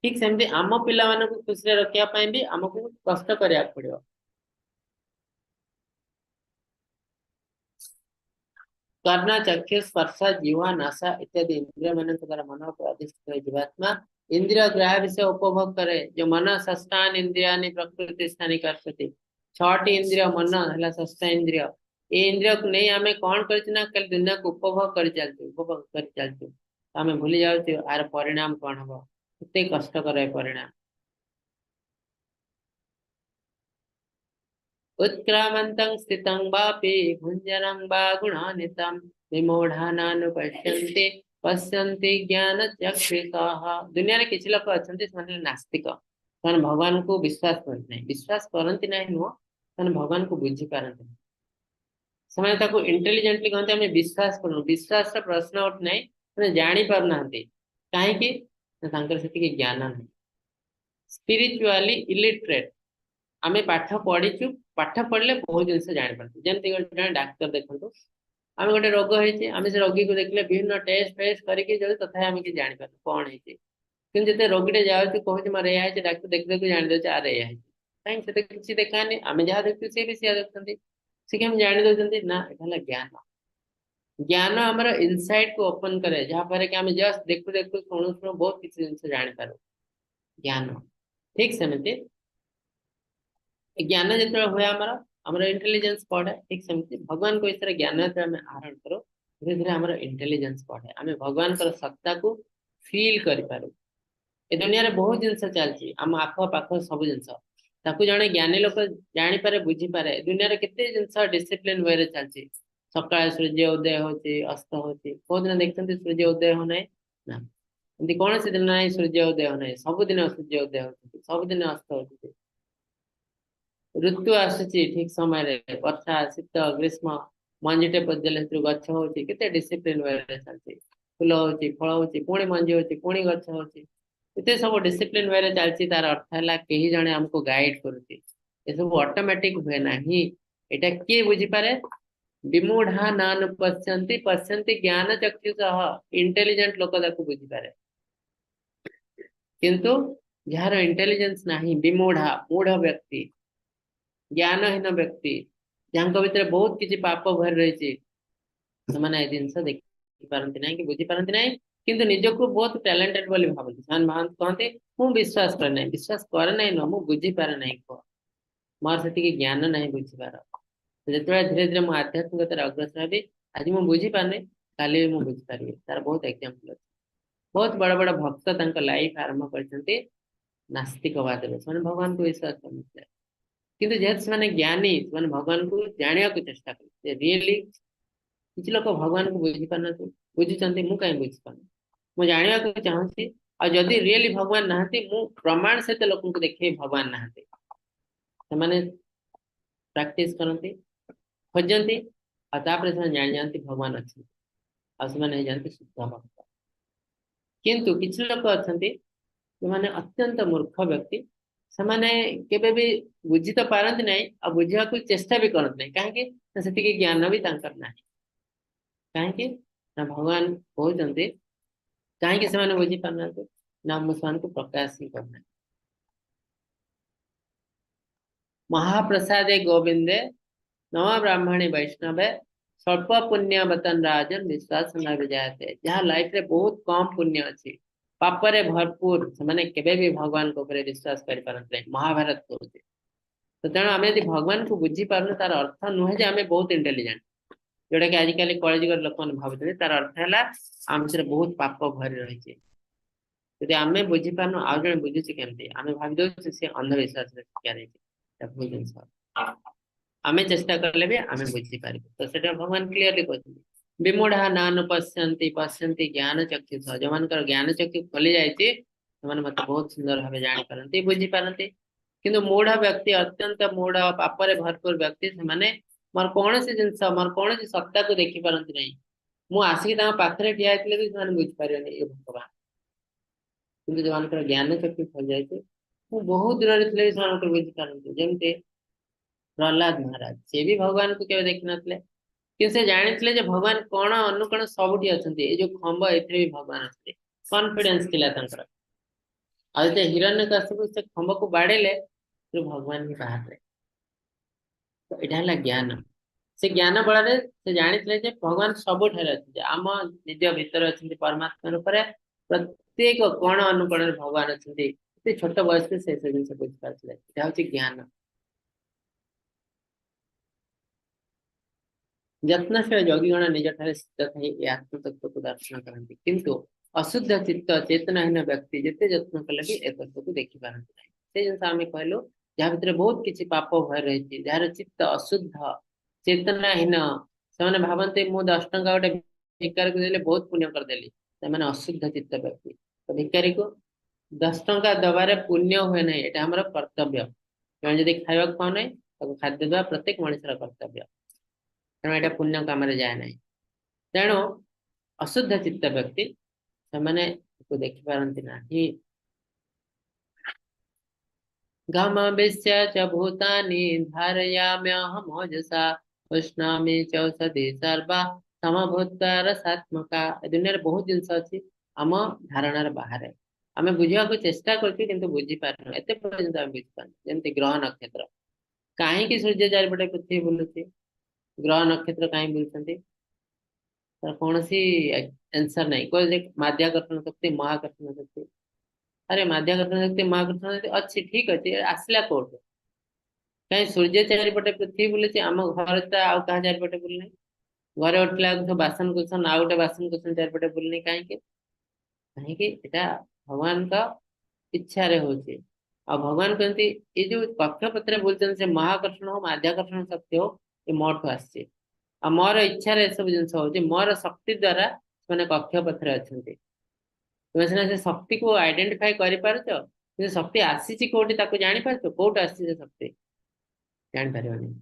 ठीक सेमती आम पिला खुशी रखापी भी आमको कष्ट कराया पड़ो। कर्ण चक्षु स्पर्श जीवा नासा इत्यादि इंद्रिय मन द्वारा मन को अधिष्ठित जीवात्मा इंद्रिय ग्राह विषय उपभोग करे जो मन षष्ठान इंद्रिया प्रकृति स्थानी करते छठी इंद्रिय मन है षष्ठ इंद्रिय ये इंद्रिय को नहीं आमे कौन कर दुनिया को उपभोग कर चलते आमे भूली जाऊ आर परिणाम कौन हम कितने कष्टकर है परिणाम। उत्क्रामन्तं स्थितं वापि भुञ्जनं वा गुणान्वितं विमूढानानुपश्यन्ति पश्यन्ति ज्ञानचक्षुषः। दुनिया रे किछि लोक अछन्ति से नास्तिक से भगवान को विश्वास करते नहीं विश्वास करती नहीं नुह से भगवान को बुझी पारती से इंटेलिजेंटली कहते हैं विश्वास करूँ विश्वास प्रश्न उठ नहीं ମାନେ ଜାଣି ପାରୁନାହାନ୍ତି କାହିଁକି ନା ତାଙ୍କର ସେତିକି ଜ୍ଞାନ ନାହିଁ। ସ୍ପିରିଚୁଆଲି ଇଲିଟରେଟ୍ ଆମେ ପାଠ ପଢିଛୁ, ପାଠ ପଢିଲେ ବହୁତ ଜିନିଷ ଜାଣିପାରୁଛୁ। ଯେମିତି ଗୋଟେ ଜଣେ ଡାକ୍ତର ଦେଖନ୍ତୁ, ଆମେ ଗୋଟେ ରୋଗ ହେଇଛି, ଆମେ ସେ ରୋଗୀକୁ ଦେଖିଲେ ବିଭିନ୍ନ ଟେଷ୍ଟ ଫେଷ୍ଟ କରିକି ଯଦି ତଥାପି ଆମେ କିଛି ଜାଣିପାରୁଛୁ କଣ ହେଇଛି। କିନ୍ତୁ ଯେତେ ରୋଗୀଟେ ଯାଉଛି କହୁଛି ମୋର ଏଇଆ ହେଇଛି, ଡାକ୍ତର ଦେଖି ଦେଖି ଜାଣିଦଉଛି ଆରେ ଏଇଆ ହେଇଛି। କାହିଁକି ସେତେ କିଛି ଦେଖାନି, ଆମେ ଯାହା ଦେଖୁଛୁ ସେ ବି ସେଇଆ ଦେଖୁଛନ୍ତି। ସେ କେମିତି ଜାଣି ଦଉଛନ୍ତି ନା ଏଟା ହେଲା ଜ୍ଞାନ। ଜ୍ଞାନ ଆମର ଇନସାଇଟ୍ କୁ ଓପନ କରେ, ଯାହା ଫଳରେ କି ଆମେ ଜଷ୍ଟ ଦେଖୁ ଦେଖୁ ଶୁଣୁ ଶୁଣୁ ବହୁତ କିଛି ଜିନିଷ ଜାଣିପାରୁ। ଜ୍ଞାନ ଠିକ ସେମିତି ଜ୍ଞାନ ଯେତେବେଳେ ହୁଏ ଆମର ଆମର ଇଣ୍ଟେଲିଜେନ୍ସ ବଢେ। ଠିକ ସେମିତି ଭଗବାନଙ୍କ ବିଷୟରେ ଜ୍ଞାନ ଯେତେବେଳେ ଆମେ ଆହରଣ କରୁ, ଧୀରେ ଧୀରେ ଆମର ଇଣ୍ଟେଲିଜେନ୍ସ ବଢେ। ଆମେ ଭଗବାନଙ୍କର ସତ୍ତାକୁ ଫିଲ୍ କରିପାରୁ। ଏ ଦୁନିଆରେ ବହୁତ ଜିନିଷ ଚାଲିଛି, ଆମ ଆଖ ପାଖ ସବୁ ଜିନିଷ ତାକୁ ଜଣେ ଜ୍ଞାନୀ ଲୋକ ଜାଣିପାରେ, ବୁଝିପାରେ। ଦୁନିଆରେ କେତେ ଜିନିଷ ଡିସିପ୍ଲିନ ୱେରେ ଚାଲିଛି। ସକାଳେ ସୂର୍ଯ୍ୟ ଉଦୟ ହଉଛି, ଅସ୍ତ ହଉଛି। କୋଉ ଦିନ ଦେଖିଛନ୍ତି ସୂର୍ଯ୍ୟ ଉଦୟ ହଉନାହିଁ? ନା, ଏମିତି କୌଣସି ଦିନ ନାହିଁ ସୂର୍ଯ୍ୟ ଉଦୟ ହଉନାହିଁ। ସବୁଦିନ ସୂର୍ଯ୍ୟ ଉଦୟ ହଉଛନ୍ତି, ସବୁଦିନ ଅସ୍ତ ହଉଛନ୍ତି। ଋତୁ ଆସୁଛି ଠିକ ସମୟରେ, ବର୍ଷା ଶୀତ ଗ୍ରୀଷ୍ମ। ମଞ୍ଜିଟେ ପୋତିଦେଲେ ସେଥିରୁ ଗଛ ହଉଛି, କେତେ ଡିସିପ୍ଲିନ ୱେରେ ଚାଲିଛି। ଫୁଲ ହଉଛି, ଫଳ ହଉଛି, ପୁଣି ମଞ୍ଜି ହଉଛି, ପୁଣି ଗଛ ହଉଛି। ଏତେ ସବୁ ଡିସିପ୍ଲିନ ୱେରେ ଚାଲିଛି। ତାର ଅର୍ଥ ହେଲା କେହି ଜଣେ ଆମକୁ ଗାଇଡ କରୁଛି। ଏସବୁ ଅଟୋମେଟିକ ହୁଏ ନାହିଁ। ଏଇଟା କିଏ ବୁଝିପାରେ? ବିମୂଢା ନାନୁପଶ୍ୟନ୍ତି ପଶ୍ୟନ୍ତି ଜ୍ଞାନ ଚକ୍ଷୁଷଃ। ଇଣ୍ଟେଲିଜେଣ୍ଟ ଲୋକ ତାକୁ ବୁଝିପାରେ। କିନ୍ତୁ ଯାହାର ଇଣ୍ଟେଲିଜେନ୍ସ ନାହିଁ, ବିମୂଢା ମୂଢ ବ୍ୟକ୍ତି, ଜ୍ଞାନହୀନ ବ୍ୟକ୍ତି, ଯାହାଙ୍କ ଭିତରେ ବହୁତ କିଛି ପାପ ଭରି ରହିଛି, ସେମାନେ ଏ ଜିନିଷ ଦେଖି ପାରନ୍ତି ନାହିଁ କି ବୁଝିପାରନ୍ତି ନାହିଁ। କିନ୍ତୁ ନିଜକୁ ବହୁତ ଟ୍ୟାଲେଣ୍ଟେଡ ବୋଲି ଭାବନ୍ତି। ସେମାନେ କହନ୍ତି ମୁଁ ବିଶ୍ୱାସ କରେ ନାହିଁ। ବିଶ୍ୱାସ କରେ ନାହିଁ ନୁହଁ, ମୁଁ ବୁଝିପାରେ ନାହିଁ। କୁହ ମୋର ସେତିକି ଜ୍ଞାନ ନାହିଁ ବୁଝିବାର। ଯେତେବେଳେ ଧୀରେ ଧୀରେ ମୁଁ ଆଧ୍ୟାତ୍ମିକତାରେ ଅଗ୍ରସର ହେବି, ଆଜି ମୁଁ ବୁଝିପାରୁନି, କାଲି ମୁଁ ବୁଝିପାରିବି। ତାର ବହୁତ ଏକ୍ସାମ୍ପଲ ଅଛି। ବହୁତ ବଡ ବଡ ଭକ୍ତ ତାଙ୍କ ଲାଇଫ ଆରମ୍ଭ କରିଛନ୍ତି ନାସ୍ତିକବାଦରେ। ସେମାନେ ଭଗବାନଙ୍କୁ ବିଶ୍ୱାସ କରୁନଥିଲେ, କିନ୍ତୁ ଯେହେତୁ ସେମାନେ ଜ୍ଞାନୀ, ସେମାନେ ଭଗବାନଙ୍କୁ ଜାଣିବାକୁ ଚେଷ୍ଟା କଲେ ଯେ ରିଏଲି କିଛି ଲୋକ ଭଗବାନଙ୍କୁ ବୁଝିପାରୁନାହାନ୍ତି, ବୁଝୁଛନ୍ତି, ମୁଁ କାହିଁ ବୁଝିପାରୁନି, ମୁଁ ଜାଣିବାକୁ ଚାହୁଁଛି। ଆଉ ଯଦି ରିଏଲି ଭଗବାନ ନାହାନ୍ତି, ମୁଁ ପ୍ରମାଣ ସହିତ ଲୋକଙ୍କୁ ଦେଖେଇ ଭଗବାନ ନାହାନ୍ତି। ସେମାନେ ପ୍ରାକ୍ଟିସ କରନ୍ତି, ଖୋଜନ୍ତି, ଆଉ ତାପରେ ସେମାନେ ଜାଣିଯାଆନ୍ତି ଭଗବାନ ଅଛନ୍ତି, ଆଉ ସେମାନେ ହେଇଯାଆନ୍ତି ଶୁଦ୍ଧ ଭକ୍ତ। କିନ୍ତୁ କିଛି ଲୋକ ଅଛନ୍ତି ଯେଉଁମାନେ ଅତ୍ୟନ୍ତ ମୂର୍ଖ ବ୍ୟକ୍ତି। ସେମାନେ କେବେ ବି ବୁଝି ତ ପାରନ୍ତି ନାହିଁ, ଆଉ ବୁଝିବାକୁ ଚେଷ୍ଟା ବି କରନ୍ତି ନାହିଁ। କାହିଁକି ନା ସେତିକି ଜ୍ଞାନ ବି ତାଙ୍କର ନାହିଁ। କାହିଁକି ନା ଭଗବାନ କହୁଛନ୍ତି, କାହିଁକି ସେମାନେ ବୁଝି ପାରୁନାହାନ୍ତି ନା ମୁଁ ସେମାନଙ୍କୁ ପ୍ରକାଶ ହିଁ କରୁନାହିଁ। ମହାପ୍ରସାଦେ ଗୋବିନ୍ଦେ ନମ ବ୍ରାହ୍ମଣୀ ବୈଷ୍ଣବେ ସ୍ୱଳ୍ପ ପୁଣ୍ୟବତନ ରାଜନ ବିଶ୍ୱାସ ନ ବିଜାୟତେ। ଯାହା ଲାଇଫରେ ବହୁତ କମ ପୁଣ୍ୟ ଅଛି, ପାପରେ ଭରପୁର, ସେମାନେ କେବେ ବି ଭଗବାନଙ୍କ ଉପରେ ବିଶ୍ୱାସ କରିପାରନ୍ତି ନାହିଁ। ମହାଭାରତ କହୁଛି। ତ ତେଣୁ ଆମେ ଯଦି ଭଗବାନଙ୍କୁ ବୁଝିପାରୁନୁ, ତାର ଅର୍ଥ ନୁହେଁ ଯେ ଆମେ ବହୁତ ଇଣ୍ଟେଲିଜେଣ୍ଟ, ଯୋଉଟା କି ଆଜିକାଲି କଳିଯୁଗର ଲୋକମାନେ ଭାବୁଛନ୍ତି। ତାର ଅର୍ଥ ହେଲା ଆମ ଭିତରେ ବହୁତ ପାପ ଭରି ରହିଛି। ଯଦି ଆମେ ବୁଝିପାରୁନୁ, ଆଉ ଜଣେ ବୁଝୁଛି କେମିତି? ଆମେ ଭାବି ଦଉଛୁ ସେ ଅନ୍ଧବିଶ୍ୱାସରେ ଶିକ୍ଷା ଦେଇଛି। ଏଟା ଭୁଲ ଜିନିଷ। ଆମେ ଚେଷ୍ଟା କଲେ ବି ଆମେ ବୁଝିପାରିବୁ। ତ ସେଟା ଭଗବାନ କ୍ଲିୟରଲି କହିଛନ୍ତି, ବିମୂଢା ନାନୁପଶ୍ୟନ୍ତି ପଶ୍ୟନ୍ତି ଜ୍ଞାନ ଚକ୍ଷୁଷଃ। ଯୋଉମାନଙ୍କର ଜ୍ଞାନ ଚକ୍ଷୁ ଖୋଲି ଯାଇଛି, ସେମାନେ ମତେ ବହୁତ ସୁନ୍ଦର ଭାବେ ଜାଣିପାରନ୍ତି, ବୁଝିପାରନ୍ତି। କିନ୍ତୁ ମୂଢ ବ୍ୟକ୍ତି, ଅତ୍ୟନ୍ତ ମୂଢ ପାପରେ ଭରପୁର ବ୍ୟକ୍ତି, ସେମାନେ ମୋର କୌଣସି ଜିନିଷ, ମୋର କୌଣସି ସତ୍ତାକୁ ଦେଖିପାରନ୍ତି ନାହିଁ। ମୁଁ ଆସିକି ତାଙ୍କ ପାଖରେ ଠିଆ ହେଇଥିଲେ ବି ସେମାନେ ବୁଝିପାରିବେନି ଏ ଭଗବାନ। କିନ୍ତୁ ଯୋଉମାନଙ୍କର ଜ୍ଞାନ ଚକ୍ଷୁ ଖୋଲି ଯାଇଛି, ମୁଁ ବହୁତ ଦୂରରେ ଥିଲେ ବି ସେମାନଙ୍କୁ ବୁଝିପାରନ୍ତି। ଯେମିତି ପ୍ରହ୍ଲାଦ ମହାରାଜ, ସେ ବି ଭଗବାନଙ୍କୁ କେବେ ଦେଖିନଥିଲେ, କିନ୍ତୁ ସେ ଜାଣିଥିଲେ ଯେ ଭଗବାନ କଣ ଅନୁକଣ ସବୁଠି ଅଛନ୍ତି। ଏଇ ଯୋଉ ଖମ୍ବ, ଏଥିରେ ବି ଭଗବାନ ଅଛନ୍ତି। କନଫିଡେନ୍ସ ଥିଲା ତାଙ୍କର। ଆଉ ଯେତେ ହିରଣ୍ୟକଶ୍ୟପ ସେ ଖମ୍ବକୁ ବାଡେଇଲେ, ଭଗବାନ ହିଁ ବାହାରିଲେ। ତ ଏଇଟା ହେଲା ଜ୍ଞାନ। ସେ ଜ୍ଞାନ ବଳରେ ସେ ଜାଣିଥିଲେ ଯେ ଭଗବାନ ସବୁଠାରେ ଅଛନ୍ତି। ଆମ ନିଜ ଭିତରେ ଅଛନ୍ତି ପରମାତ୍ମା ରୂପରେ। ପ୍ରତ୍ୟେକ କଣ ଅନୁକୋଣରେ ଭଗବାନ ଅଛନ୍ତି। ଏତେ ଛୋଟ ବୟସରେ ସେ ଜିନିଷ ବୁଝିପାରୁଥିଲେ। ଏଇଟା ହଉଛି ଜ୍ଞାନ। ଯତ୍ନଶୀଳ ଯୋଗୀଗଣ ନିଜଠାରେ ସ୍ଥିତ ଥାଇ ଏ ଆତ୍ମତତ୍ତ୍ୱକୁ ଦର୍ଶନ କରନ୍ତି, କିନ୍ତୁ ଅଶୁଦ୍ଧ ଚିତ୍ତ ଚେତନାହୀନ ବ୍ୟକ୍ତି ଯେତେ ଯତ୍ନ କଲେ ବି ଏ ତତ୍ତ୍ୱକୁ ଦେଖିପାରନ୍ତି ନାହିଁ। ସେ ଜିନିଷ ଆମେ କହିଲୁ, ଯାହା ଭିତରେ ବହୁତ କିଛି ପାପ ଭୟ ରହିଛି, ଯାହାର ଚିତ୍ତ ଅଶୁଦ୍ଧ, ଚେତନାହୀନ, ସେମାନେ ଭାବନ୍ତି ମୁଁ 10 ଟଙ୍କା ଗୋଟେ ଭିକାରୀକୁ ଦେଲେ ବହୁତ ପୁଣ୍ୟ କରିଦେଲି। ସେମାନେ ଅଶୁଦ୍ଧ ଚିତ୍ତ ବ୍ୟକ୍ତି। ତ ଭିକାରୀକୁ 10 ଟଙ୍କା ଦବାରେ ପୁଣ୍ୟ ହୁଏ ନାହିଁ, ଏଟା ଆମର କର୍ତ୍ତବ୍ୟ। ଜଣେ ଯଦି ଖାଇବାକୁ ପାଉନାହିଁ, ତାକୁ ଖାଦ୍ୟ ଦେବା ପ୍ରତ୍ୟେକ ମଣିଷର କର୍ତ୍ତବ୍ୟ। ତେଣୁ ଏଇଟା ପୁଣ୍ୟ କାମରେ ଯାଏ ନାହିଁ। ତେଣୁ अशुद्ध चित्त व्यक्ति से देखि पारंती नाही। गमविष्य च भूतानि धारयाम्यहम् ओजसा उष्णामि चौषधि सर्वा समभूता रसात्मका। ए दुनिया रे बहुत जिनस अछि आम धारणार बाहर आमे बुझिया को चेष्टा करछि किंतु बुझी पारनु एते पर्यंत आमे बुझी पारनु। जेमति ग्रह नक्षत्र काहे कि सूर्य चारिपटे पृथ्वी बुलुछि, ग्रह नक्षत्र काहे बुलुछन्ति तर कौनसी आंसर नहीं। कोई देख माध्याकर्षण शक्ति महाकर्षण शक्ति, अरे माध्याकर्षण शक्ति महाकर्षण शक्ति अच्छी ठीक अच्छी आसला कोर्ट कहीं सूर्य चारिपटे पृथ्वी बुलुछि आम घर तो आउ कहा चारिपटे बुलनी घरे उठला तो बासन कुसन आउ गोटे बासन कुसन चारिपटे बुलनी कहीं कहीं भगवान का इच्छा रे होची। और भगवान कहते ये जो कक्षपत्र बोलते से महाकर्षण हो माध्याकर्षण शक्ति हो ये मोठू आसছে और मोर इच्छा रे सब जिनस होची मोर शक्ति द्वारा माने कक्षपत्र अच्छे तुम सीना से शक्ति को आइडेंटिफाई कर पारुଛ କିନ୍ତୁ शक्ति आसी कोठी ताको जानि पारुଛ कोठ आसी से शक्ति जान पारिबनी।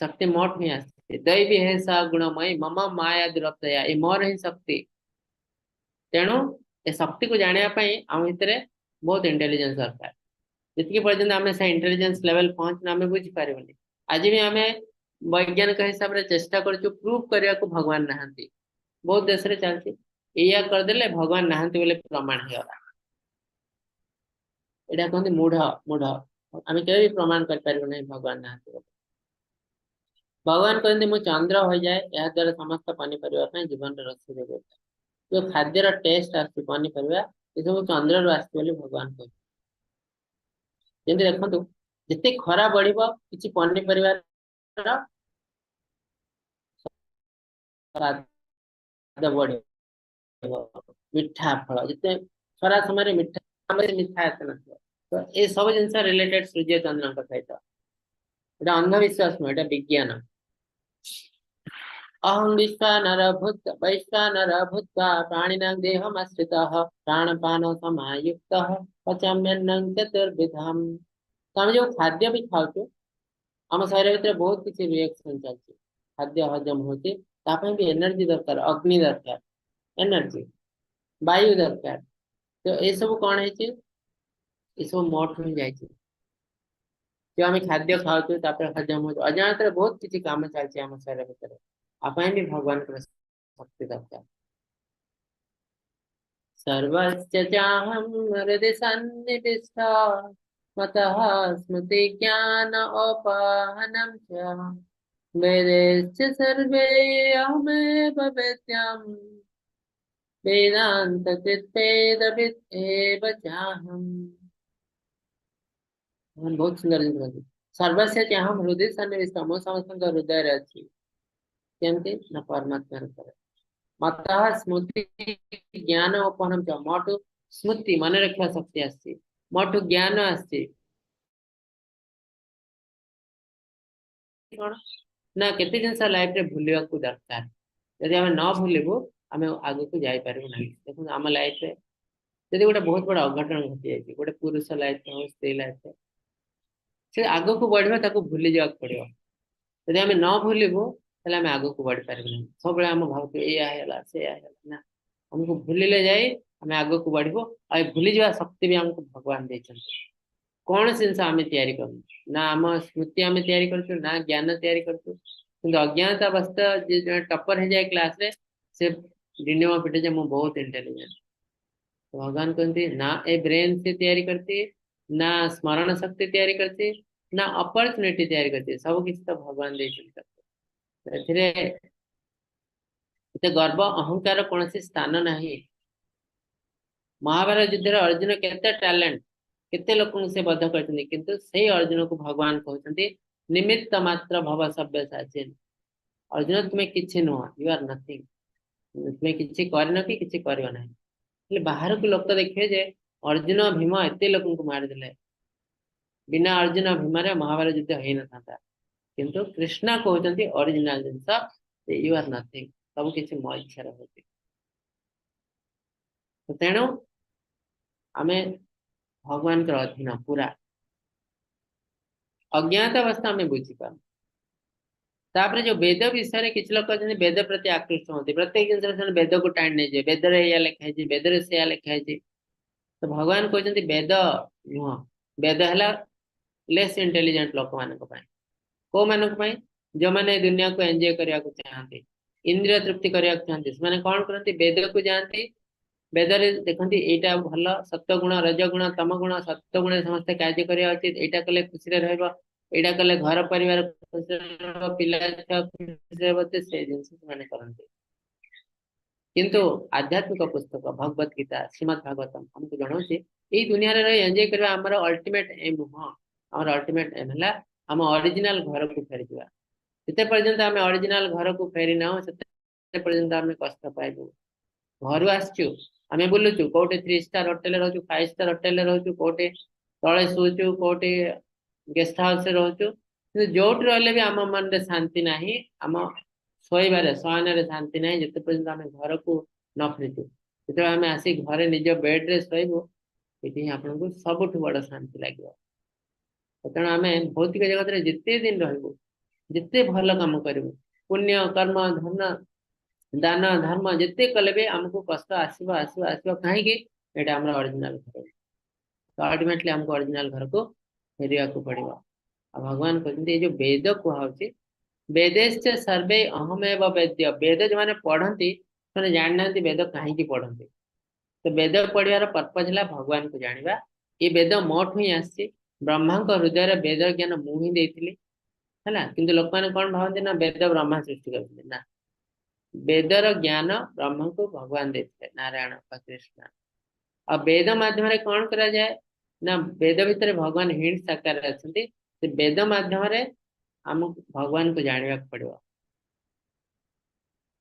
शक्ति मोठ में आसी दैवी है सा गुणमय मम माया दुरतया ये मोर ही शक्ति। तेणु ए शक्ति को जानिया पई हम भितरे बहुत इंटेलिजेंस दरकार। जितकी पर्यंत आमे से इंटेलिजेंस लेवल पहुंचना आमे बुझी पारिबनी। आज भी आमे वैज्ञानिक हिसाब रे चेष्टा करछु प्रूव करिया को भगवान नहांती बहुत देश रे चलती एया कर देले भगवान नहांती बोले प्रमाण हेला एटा कहते मूढ़ मूढ़ आमे केबे भी प्रमाण कर पारिबो नहीं भगवान नहांती बोले। भगवान कहते मु चंद्र हो जाए या द्वारा समस्त पनीपरिया पे जीवन रे रस देबे जो खाद्य रो टेस्ट आसी पनीपरिया ये सब चंद्र रो आसी बोली भगवान कहते जेंति देखंतु जते खरा बढ़िबो किछि पनीपरिया रो स्वाद बढ़िबो मिठा फल जिते खरा समय रे मिठा समय मिठा आते न तो ये सब जिनस रिलेटेड सूर्य चंद्र सहित एटा अंधविश्वास नुह एटा विज्ञान। अहं वैश्वानर भूत्वा प्राणिनां देहमाश्रितः प्राणपान समायुक्तः पचाम्यन्नं चतुर्विधम्। तो हम जो खाद्य भी खाऊँ आम शरीर भीतर बहुत किसी रिएक्शन चलती खाद्य हजम होती भी एनर्जी दरकार अग्नि दरकार एनर्जी वायु दरकार तो ये सब कौन है ये सब मोट हो जाए जो आम खाद्य खाऊँ हजम हो अजाणत बहुत किसी काम चलती आम शरीर भीतर आप भी भगवान को शक्ति दरकार। सर्वस्य चाहं हृदि सन्निविष्ट मतः स्मृति ज्ञान उपाहनं च वेदैश्च सर्वे अहमेव वेद्यं वेदान्तकृद्वेदविद् एव चाहम्। बहुत सुंदर जिनिस कहନ୍ତି सर्वस्य चाहं हृदि सन्निविष्ट मो समस्त हृदय रे अछि केमति न परमात्मा रे मतः स्मृति ज्ञान उपहनम च मोटू स्मृति मन रखा शक्ति आसी मोटू ज्ञान आसी कौन ना केते जिनस लाइफ रे भूलिया को दरकार यदि हमें न भूलिबो हमें आगे को जाई पारबो नहीं। देखो हम लाइफ रे यदि गोटे बहुत बड़ा अघटन घटी जाय गोटे पुरुष लाइफ हो स्त्री लाइफ रे से आगे को बढ़िबा ताको भूली जाक पड़ियो यदि हमें न भूलिबो ताले हमें आगे को बढ़ पारबो नहीं। सब बळे हम भावते एया हैला से हैला ना हमको भूलिले जाए हमें आगे को बढ़िबो आ भूली जावा शक्ति भी हमको भगवान देछन कौन जिनस आम तैयारी करूँ ना आम स्मृति आम तैयारी करछु ना ज्ञान तैयारी करछु किंतु अज्ञानता अवस्था जे टॉपर हो जाए क्लास रे से डिंडिमा पिटे जे मु बहुत इंटेलिजेंट तो भगवान कहते ना ए ब्रेन से तैयारी करती ना स्मरण शक्ति तैयारी करती ना अपॉर्चुनिटी तैयारी करती सब किसी तो भगवान देते गर्व अहंकार कौन स्थान नहीं। महाभारत युद्ध अर्जुन केते टैलेंट केते लोक से बद्ध करते किंतु से अर्जुन को भगवान कहते निमित्त मात्र भव सभ्य साचिन अर्जुन तुम्हें किसी नुह यू आर नथिंग तुम्हें किसी करन कि किसी करियो नहीं बाहर को लोक देखिए जे अर्जुन भीम एते लोक को मारिदेले बिना अर्जुन भीम रे महाभारत युद्ध हो न था किंतु कृष्ण कहते original genius you are nothing सब किसी मो इच्छा होती तेणु आमे भगवान के अधीन पूरा अज्ञात अवस्था में बुझी पार तापर जो वेद विषय किसी लोग कहते वेद प्रति आकृष्ट होती प्रत्येक जिन वेद को टाणी नहीं वेद या लिखाई वेद से लिखाई तो भगवान कहते वेद नुह वेद है लेस इंटेलिजेंट लोक मान को मानी जो मैंने दुनिया को एंजॉय करने को चाहते इंद्रिय तृप्ति करने को चाहते से कौन करते वेद को जानते वेद देखते यहाँ भल सत्वगुण रजगुण तम गुण सत्वगुण समस्त कार्य करवा उचित यहाँ कले खुशी यहाँ कले घर परिवार खुशी पिला छुआ खुशी से जिन करते किंतु आध्यात्मिक पुस्तक भगवत गीता श्रीमद भागवतम हमको जनाऊँ यही दुनिया रे एंजॉय करबा हमर अल्टीमेट एम नुह हमर अल्टीमेट एम है हम ओरिजिनल घर को फेरी जा जिते पर्यंत आम ओरिजिनल घर को फेरी ना से पर्यंत आम कष्ट पाइबू घर आसचु आम बुलुचु कौटे 3 स्टार होटेल रोचु 5 स्टार होटेल रोचु कौटे तले शुचु कौटे गेस्ट हाउस रोचु जोट रही भी आम मन शांति ना आम शोबार शयन शांति ना जिते पर्यंत आम घर को न फेरीचु जो आम आसी घरे निज बेड्रे शोबू ये आपको सबुठ बड़ शांति लगे तेणु आम भौतिक जगत में जिते दिन रहबू जिते भल कम करूँ पुण्य कर्म धर्म दान धर्म जिते कले भी आमको कष्ट आसव आसव आसव कहीं यहाँ आम ओरिजिनल घर तो अल्टीमेटली आमको ओरिजिनल घर को फेरिया को पड़ो भगवान कहते जो वेद कहुच्छे वेदेश्च सर्वे अहमेव वेद्य वेद जो मैंने पढ़ती से जाना वेद कहीं पढ़ते तो वेद पढ़ार पर्पज है भगवान को जाना ये वेद मोठ ही आसी ब्रह्मा हृदय वेद ज्ञान मुझे है किंतु लोक मैंने कौन भावती ना वेद ब्रह्मा सृष्टि करते ना वेदर ज्ञान ब्रह्म को भगवान देते नारायण कृष्ण और वेद माध्यम कौन करा जाए ना वेद भितर भगवान हिंट साकार अच्छा वेद माध्यम आम भगवान को जानवा पड़ो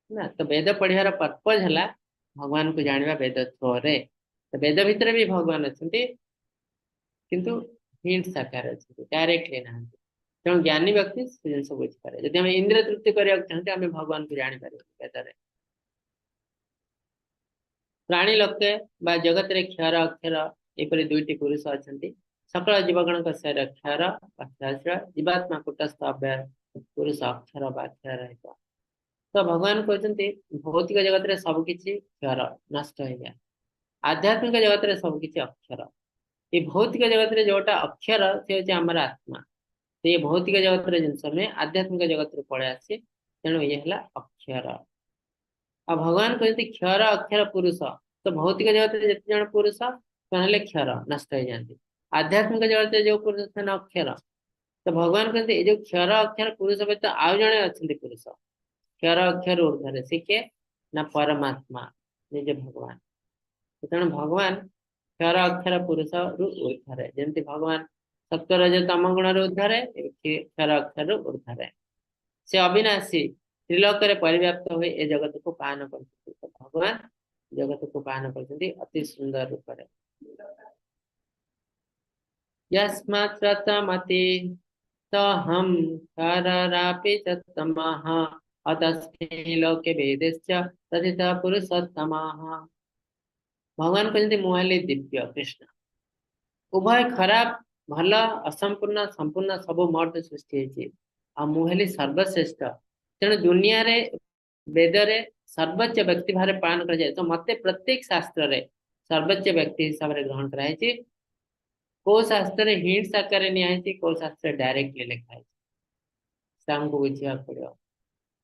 ना तो वेद पढ़ार पर्पज है भगवान को जानवा वेद थ्रो रे तो वेद भितर भी भगवान अच्छा किंतु हिंट साकार अच्छा डायरेक्टली ना तेणु ज्ञानी व्यक्ति से जिन बुझीपारे जब इंद्रिय तृप्ति करने चाहते आम भगवान को जापर वेदरे प्राणी लोके जगत रे क्षर अक्षर यपरी दुईटी पुरुष अच्छा सकल जीवगण क्षर अक्षर जीवात्मा कुटस्थ अव्यय पुरुष अक्षर क्षर रहित तो भगवान कहते भौतिक जगत रे सबकि क्षर नष्ट हो गया आध्यात्मिक जगत रे सबकि अक्षर ये भौतिक जगत रे जोटा अक्षर से हूँ आम आत्मा तो ये भौतिक जगत जिनस में आध्यात्मिक जगत पड़े आसे तेणु ये है अक्षर आ भगवान कहते क्षर अक्षर पुरुष तो भौतिक जगत में जिते जन पुरुष से क्षर नष्ट हो जाती आध्यात्मिक जगत जो पुरुष से अक्षर तो भगवान कहते ये जो क्षर अक्षर पुरुष तो आउ जड़े अच्छा पुरुष क्षर अक्षर ऊर्धरे से किए ना परमात्मा निज भगवान तेणु भगवान क्षर अक्षर पुरुष रु ऊर्धरे जमती भगवान सत्वरज तम गुण ऊर्धरे क्षर अक्षर ऊर्धरे से अविनाशी त्रिलोक परिव्याप्त हुए ए जगत को पान कर भगवान जगत को पान कर अति सुंदर रूप से यस्मात्मति तो हम क्षररापि च तमः अतस्मिन् लोके वेदेश्च तथितः पुरुषोत्तमः भगवान कहते मुहले दिव्य कृष्ण उभय खराब भल असंपूर्ण संपूर्ण सब मर्द सृष्टि आ मुहली सर्वश्रेष्ठ तेणु दुनिया रे वेद रे सर्वोच्च व्यक्ति भाव पालन कर जाए तो मते प्रत्येक शास्त्र रे सर्वोच्च व्यक्ति हिसाब से ग्रहण कराई को शास्त्र हिंट आकार निहाई को शास्त्र डायरेक्टली लिखाई हमको बुझा पड़ो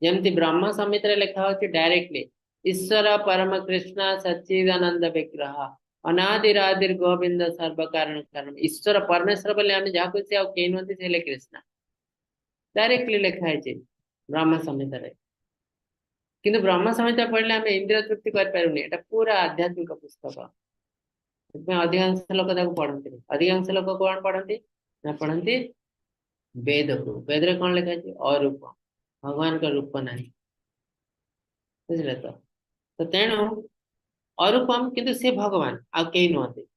जमती ब्रह्म संहिता लिखा हो डायरेक्टली ईश्वर परम कृष्ण सच्चिदानंद विग्रह अनादिरादिर गोविंद सर्व कारण कारण ईश्वर परमेश्वर बोले आम जहाँ कुछ कई नुहति से कृष्ण डायरेक्टली लिखाई ब्रह्म संहिता किंतु ब्रह्म संहिता पढ़ले आम इंद्रिय तृप्ति कर पूरा आध्यात्मिक पुस्तक अधिकांश लोक पढ़ते अधिकांश लोक कौन पढ़ती ना पढ़ती वेद को वेद रे कौन लिखाई अरूप भगवान का रूप ना बुझे तो तेणु अरूपम किंतु से भगवान आ कई नुहति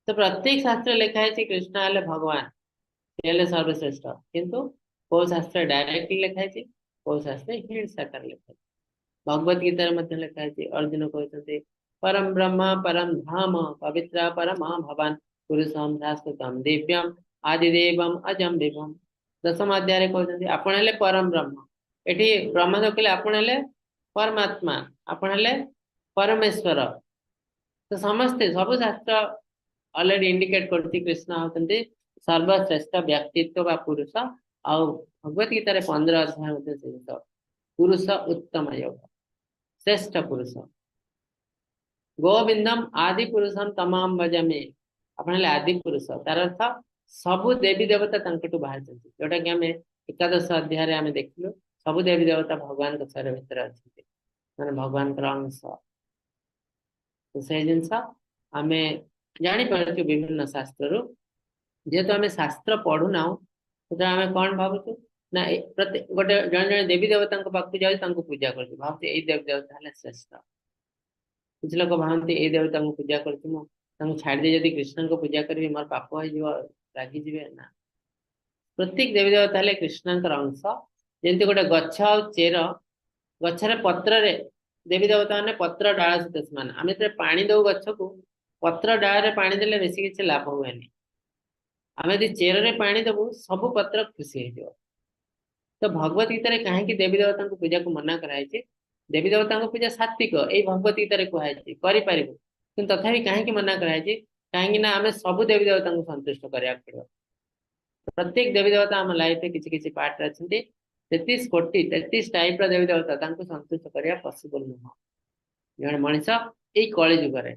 तो प्रत्येक शास्त्र लिखाई कृष्ण हेले भगवान से सर्वश्रेष्ठ किंतु को शास्त्र डायरेक्टली लिखाई को शास्त्र हिंट साकार लिखाई भगवत गीता लिखाई अर्जुन कहते परम ब्रह्म परम धाम पवित्र परम भवान पुरुषम शाश्वतम दिव्यम आदिदेवम अजम विभम दशम अध्याय कहते आपण हेले परम ब्रह्म। एठी ब्रह्म कहले आपण हेले परमात्मा, आपण हेले परमेश्वर। तो समस्ते सब शास्त्र ऑलरेडी इंडिकेट करती कृष्ण होते सर्वश्रेष्ठ व्यक्तित्व व पुरुष। आउ भगवत गीता रे 15 अध्याय होते पुरुष उत्तम योग श्रेष्ठ पुरुष गोविंदम आदि पुरुषम तमाम भजमे। आपण आदि पुरुष तार अर्थ सबु देवी देवता तंकटू बाहर चलती जोटा कि हमें एकादश अध्याय रे हमें देखलु सबु देवी देवता भगवान के शरीर भीतर अच्छे माने भगवान का अंश। तो से जिनस आमे जानी पारछु विभिन्न शास्त्र रो जेहेतु आमे शास्त्र पढ़ु ना तो आमे कौन भाबुछु ना प्रति गोटे जन जन देवी देवता पाखु जाउ तांको पूजा करछु भाबते एई देवी देवता हले श्रेष्ठ। कुछ लोग भावती ए देवता को पूजा करती छाड़ दे जदि कृष्ण को पूजा करी मोर पाप हो रागी जीवे ना। प्रत्येक देवी देवता हेले कृष्ण अंश। जमी गोटे गछ आ चेर गछरे पत्र रे देवी देवता ने पत्र डाल सहित समान आम जो पानी दौ गछ को पत्र डाल रे पानी देले बेसी किसी लाभ हुए आम यदि चेर रे पानी देबू सब पत्र खुशी हो। तो भगवत गीता रे कहीं देवी देवता को पूजा को मना कराई देवी देवता पूजा सात्विक यही भगवत गीता कहुई करें कि तथापि कहीं मना कराई कहीं आम सब देवी देवता को संतुष्ट करा पड़ो। प्रत्येक देवी देवता आम लाइफ में किसी किसी पार्ट अच्छा 33 कोटी 33 टाइप देवी देवता संतुष्ट करने पॉसिबल नुह जड़े मनीष यही कली जुगे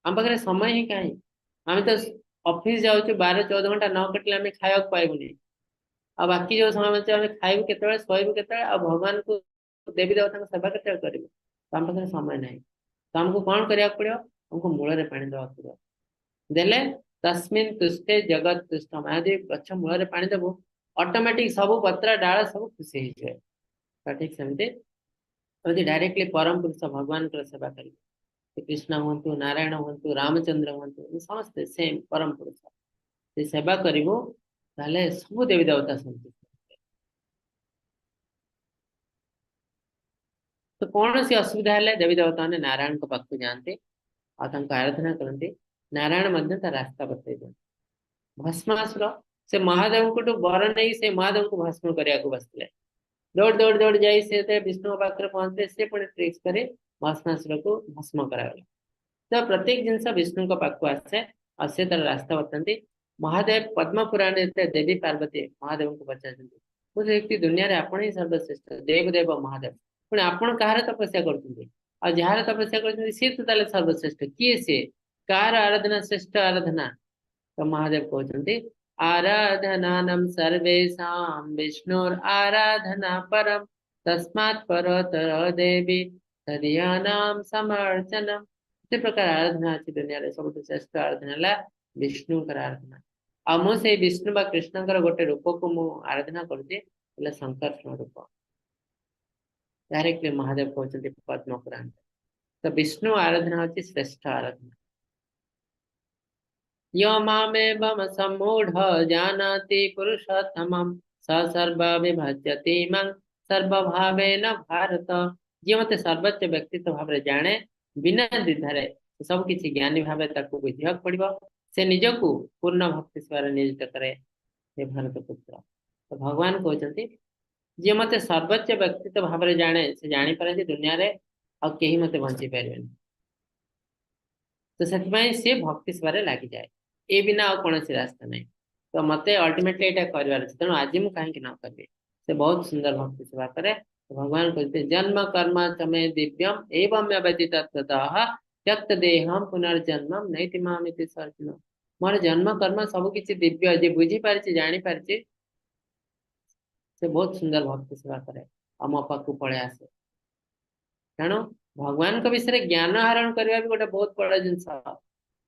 आम पाखे समय ही कहीं आम तो ऑफिस जाऊँ 12-14 घंटा न कटिले आम खाया पाइबुनि आ बाकी जो समय आम खाइबू केतबेले शोइबू केतबेले आ भगवान को देवी देवता सेवा केतबेले करिबू तो आम पाखे समय नहीं तो आमको कौन करिया पड़ो हमको मूल में पानी देवा पड़ो देले तस्मिन तुष्टे जगत तुष्टम यदि गछ मूल में पानी देबू ऑटोमेटिक सब पत्र डाल सब खुशी हो जाए। ठीक सेमती डायरेक्टली परम पुरुष भगवान को सेवा करेंगे कृष्ण हूँ नारायण हूँ रामचंद्र हूँ समस्ते सेम परम पुरुष सेवा करू सब देवी देवता संतुष्ट। तो कौन सी असुविधा है देवी देवता ने नारायण को पाखु जाते और आराधना करते नारायण मध्य रास्ता बतई दिखाते भस्मासुर से महादेव को बर नहीं से महादेव को भस्म करने को बसते दौड़ दौड़ दौड़ जाई से विष्णु पाखे पहुंचते से पुणी ट्रिक्स करे भस्मासुर को भस्म करागला। तो प्रत्येक जिनस विष्णु को पाखु आसे और से तार रास्ता बताते महादेव पद्म पुराण देवी पार्वती महादेव को पचार वो व्यक्ति दुनिया रे आपण ही सर्वश्रेष्ठ देव देव महादेव पुणी आपण कहार तपस्या कर जार तपस्या कर सी तो सर्वश्रेष्ठ किए सी कार आराधना श्रेष्ठ आराधना तो महादेव कहते आराधनानम सर्वेषां विष्णुर आराधना परम तस्मात् परतर देवी तदीयानां समर्चनम। इसी प्रकार आराधना अच्छी दुनिया रे सब श्रेष्ठ आराधना है विष्णु कर आराधना आ मु से विष्णु बा कृष्ण गोटे रूप को मु आराधना करुचे संकर्षण रूप डायरेक्टली महादेव कहते पद्म पुराण। तो विष्णु आराधना अच्छी श्रेष्ठ आराधना यो मामेवं सम्मूढ़ जानाति पुरुषोत्तमं स सर्वविभज्यति मं सर्वभावेन भारत। जी मते सर्वोच्च व्यक्तित्व भाव जाने बिना द्विधारे सब किसी ज्ञानी भाव बुझा पड़ो से निजक पूर्ण भक्ति सेवा नियोजित करे हे भारत पुत्र। तो भगवान कहते जी मते सर्वोच्च व्यक्तित्व भाव जाने से जापारे दुनिया रे आ कहीं मते बंची पारे तो से भक्ति सेवा लगी जाए ए बिना और कौन रास्ता नहीं। तो मत अल्टीमेटली यहाँ कर तेणु आज मुझे कहीं न करी से बहुत सुंदर भक्ति सेवा करे। तो भगवान कहते जन्म कर्म चमे दिव्यम एवं व्यतीत त्यक्त देहम पुनर्जन्म नहीं मामिति सर्जन। मोर जन्म कर्म सब किसी दिव्य जे बुझी पारी जानी पारी से बहुत सुंदर भक्ति सेवा करे और मो पाक पड़े आसे तेणु भगवान का विषय ज्ञान आहरण करने भी गोटे बहुत बड़ा जिनस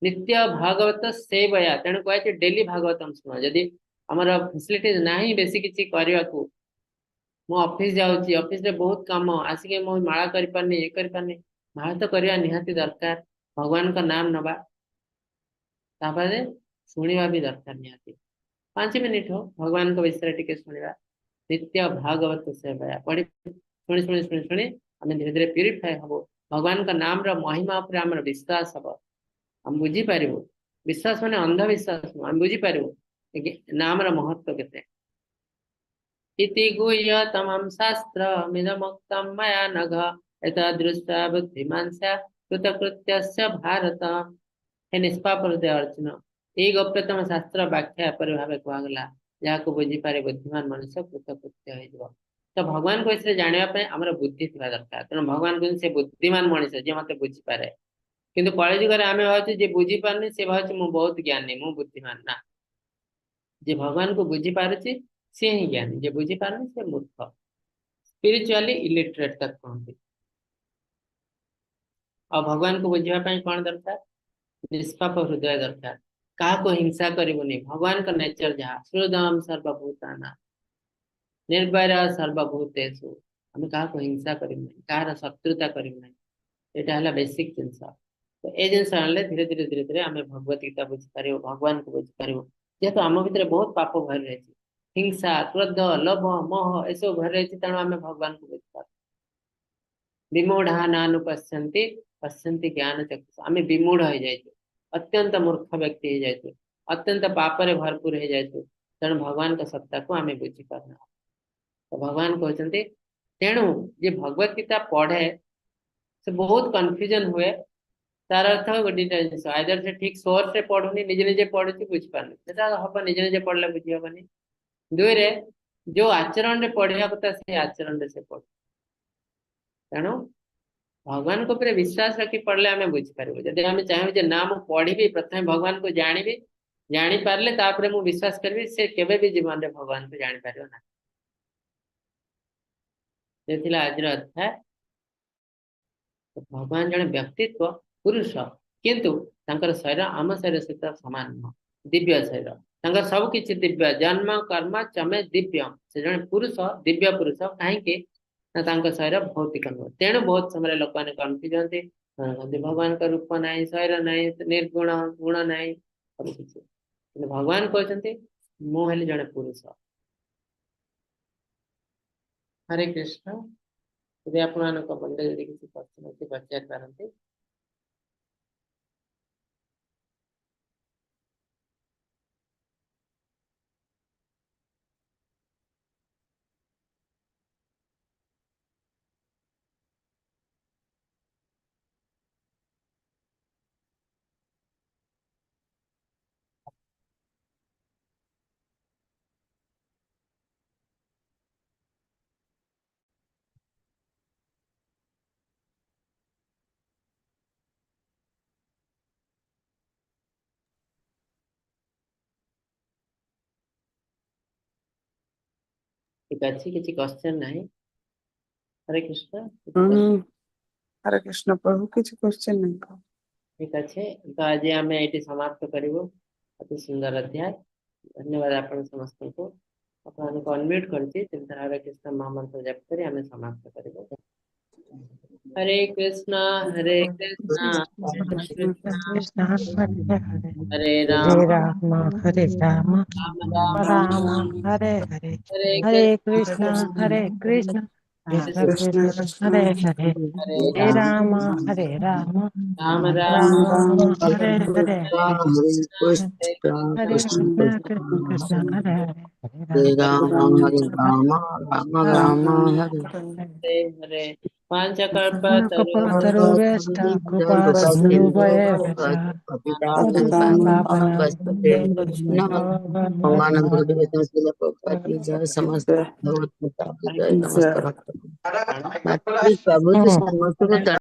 नित्य भागवत सेवया तेणु कहे डेली भागवतम शुण जदि आमर फैसिलिटीज ना बेसी किसी करने को मो ऑफिस जाऊँगी ऑफिस रे बहुत काम आसिक मो माला कर ये कर माला तो करवा निहाती दरकार भगवान का नाम नवा तापर शुणा भी दरकार निहाती 5 मिनिट हो भगवान को विषय टी शुणा नित्य भागवत सेवया पढ़ी शुणी शुणी शुणी शुणी आम धीरे धीरे प्यूरीफाए हम भगवान का नाम रो महिमा उपर आम विश्वास हम आम बुझीपार विश्वास माने अंधविश्वास आम बुझीपार नाम महत्व केते इति गुह्यतमं शास्त्रमिदमुक्तं मया नघ एतदृष्ट्वा बुद्धिमान् स्यात् कृतकृत्यस्य भारत। हे निष्पाप हृदय अर्जुन, ଏଇ ଗପ୍ୟତମ ଶାସ୍ତ୍ର ବ୍ୟାଖ୍ୟା ଏପରି ଭାବେ କୁହାଗଲା ଯାହାକୁ ବୁଝିପାରେ ବୁଦ୍ଧିମାନ ମଣିଷ କୃତକୃତ୍ୟ ହେଇଯିବ। ତ ଭଗବାନଙ୍କ ବିଷୟରେ ଜାଣିବା ପାଇଁ ଆମର ବୁଦ୍ଧି ଥିବା ଦରକାର। ତେଣୁ ଭଗବାନ କହୁଛନ୍ତି ସେ ବୁଦ୍ଧିମାନ ମଣିଷ ଯିଏ ମତେ ବୁଝିପାରେ। କିନ୍ତୁ କଳିଯୁଗରେ ଆମେ ଭାବୁଛୁ ଯେ ବୁଝିପାରୁନି ସେ ଭାବୁଛି ମୁଁ ବହୁତ ଜ୍ଞାନୀ ମୁଁ ବୁଦ୍ଧିମାନ। ନା, ଯେ ଭଗବାନଙ୍କୁ ବୁଝିପାରୁଛି ସିଏ ହିଁ ଜ୍ଞାନୀ, ଯେ ବୁଝିପାରୁନି ସେ ମୂର୍ଖ, ସ୍ପିରିଚୁଆଲି ଇଲିଟରେଟ ତାକୁ କହନ୍ତି। ଆଉ ଭଗବାନଙ୍କୁ ବୁଝିବା ପାଇଁ କଣ ଦରକାର? ନିଷ୍ପାପ ହୃଦୟ ଦରକାର। କାହାକୁ ହିଂସା କରିବୁନି। ଭଗବାନଙ୍କ ନେଚର ଯାହା ହୃଦୟମ୍ ସର୍ବଭୂତାନାଂ ନିର୍ଭୟ ସର୍ବଭୂତେଷୁ। ଆମେ କାହାକୁ ହିଂସା କରିବୁ ନାହିଁ, କାହାର ଶତ୍ରୁତା କରିବୁ ନାହିଁ। ଏଇଟା ହେଲା ବେସିକ ଜିନିଷ। ତ ଏ ଜିନିଷ ଆଣିଲେ ଧୀରେ ଧୀରେ ଧୀରେ ଧୀରେ ଆମେ ଭଗବତ ଗୀତା ବୁଝିପାରିବୁ, ଭଗବାନଙ୍କୁ ବୁଝିପାରିବୁ। ଯେହେତୁ ଆମ ଭିତରେ ବହୁତ ପାପ ଭରି ରହିଛି, ହିଂସା, କ୍ରୋଧ, ଲୋଭ, ମୋହ ଏସବୁ ଭରି ରହିଛି, ତେଣୁ ଆମେ ଭଗବାନଙ୍କୁ ବୁଝିପାରୁ। ବିମୂଢା ନାନୁପଶ୍ୟନ୍ତି ପଶ୍ୟନ୍ତି ଜ୍ଞାନ ଚକ୍ଷୁଷା। ଆମେ ବିମୂଢ ହେଇଯାଇଛୁ, ଅତ୍ୟନ୍ତ ମୂର୍ଖ ବ୍ୟକ୍ତି ହେଇଯାଇଛୁ, ଅତ୍ୟନ୍ତ ପାପରେ ଭରପୁର ହେଇଯାଇଛୁ। ତେଣୁ ଭଗବାନଙ୍କ ସତ୍ତାକୁ ଆମେ ବୁଝିପାରୁନା। ତ ଭଗବାନ କହୁଛନ୍ତି ତେଣୁ ଯିଏ ଭଗବତ ଗୀତା ପଢେ ସେ ବହୁତ କନଫ୍ୟୁଜନ ହୁଏ। ତାର ଅର୍ଥ ଗୋଟେ ଜିନିଷ, ଆଇଦର ସେ ଠିକ ସୋର୍ସ ରେ ପଢୁନି, ନିଜେ ନିଜେ ପଢୁଛି ବୁଝିପାରୁନି, ସେଟା ହବ ନିଜେ ନିଜେ ପଢିଲେ ବୁଝି ହବନି। ଦୁଇରେ ଯୋଉ ଆଚରଣରେ ପଢିବା କଥା ସେ ଆଚରଣରେ ସେ ପଢୁ। ତେଣୁ ଭଗବାନଙ୍କ ଉପରେ ବିଶ୍ୱାସ ରଖି ପଢିଲେ ଆମେ ବୁଝିପାରିବୁ। ଯଦି ଆମେ ଚାହିଁବୁ ଯେ ନା ମୁଁ ପଢିବି, ପ୍ରଥମେ ଭଗବାନଙ୍କୁ ଜାଣିବି, ଜାଣିପାରିଲେ ତାପରେ ମୁଁ ବିଶ୍ୱାସ କରିବି, ସେ କେବେ ବି ଜୀବନରେ ଭଗବାନଙ୍କୁ ଜାଣିପାରିବ ନାହିଁ। ସେ ଥିଲା ଆଜିର ଅଧ୍ୟାୟ। ଭଗବାନ ଜଣେ ବ୍ୟକ୍ତିତ୍ବ ପୁରୁଷ, କିନ୍ତୁ ତାଙ୍କର ଶରୀର ଆମ ଶରୀର ସହିତ ସମାନ ନୁହଁ, ଦିବ୍ୟ ଶରୀର। ତାଙ୍କର ସବୁ କିଛି ଦିବ୍ୟ, ଜନ୍ମ କର୍ମ ଚମେ ଦିବ୍ୟ। ସେ ଜଣେ ପୁରୁଷ, ଦିବ୍ୟ ପୁରୁଷ। କାହିଁକି ନା ତାଙ୍କ ଶରୀର ଭୌତିକ ନୁହଁ। ତେଣୁ ବହୁତ ସମୟରେ ଲୋକମାନେ କନଫ୍ୟୁଜ ହୁଅନ୍ତି, ଭଗବାନଙ୍କ ରୂପ ନାହିଁ, ଶରୀର ନାହିଁ, ନିର୍ଗୁଣ, ଗୁଣ ନାହିଁ, ସବୁ କିଛି। କିନ୍ତୁ ଭଗବାନ କହୁଛନ୍ତି ମୁଁ ହେଲି ଜଣେ ପୁରୁଷ। ହରେ କୃଷ୍ଣ। ଯଦି ଆପଣମାନଙ୍କ ମନରେ ଯଦି କିଛି ପ୍ରଶ୍ନ ଅଛି ପଚାରି ପାରନ୍ତି। ଠିକ ଅଛି, କିଛି କ୍ୱେଶ୍ଚନ ନାହିଁ। ହରେ କୃଷ୍ଣ। हरे कृष्ण प्रभु किसी क्वेश्चन नहीं का। ଠିକ ଅଛି, ତ ଆଜି ଆମେ ଏଇଠି ସମାପ୍ତ କରିବୁ। ଅତି ସୁନ୍ଦର ଅଧ୍ୟାୟ। ଧନ୍ୟବାଦ ଆପଣ ସମସ୍ତଙ୍କୁ। ଆପଣମାନଙ୍କୁ ଅନମ୍ୟୁଟ କରିଛି, ଚିନ୍ତା ହରେ କୃଷ୍ଣ ମହାମନ୍ତ୍ର ଜପ କରି ଆମେ ସମାପ୍ତ କରିବୁ। ହରେ କୃଷ୍ଣ ହରେ କୃଷ୍ଣ कृष्ण कृष्ण हरे हरे हरे हरे राम राम हरे राम राम राम राम हरे हरे हरे हरे कृष्ण हरे कृष्ण कृष्ण कृष्ण कृष्ण हरे हरे हरे हरे राम हरे राम राम राम राम राम हरे हरे हरे हरे हरे कृष्ण हरे कृष्ण कृष्ण कृष्ण कृष्ण कृष्ण हरे हरे हरे हरे राम राम हरे राम राम राम हरे हरे कल्पतरुभ्यश्च कृपा सिन्धुभ्यश्च पतितानं समस्त भगवत गीता की जय। नमस्कार। प्रभु जी समस्त को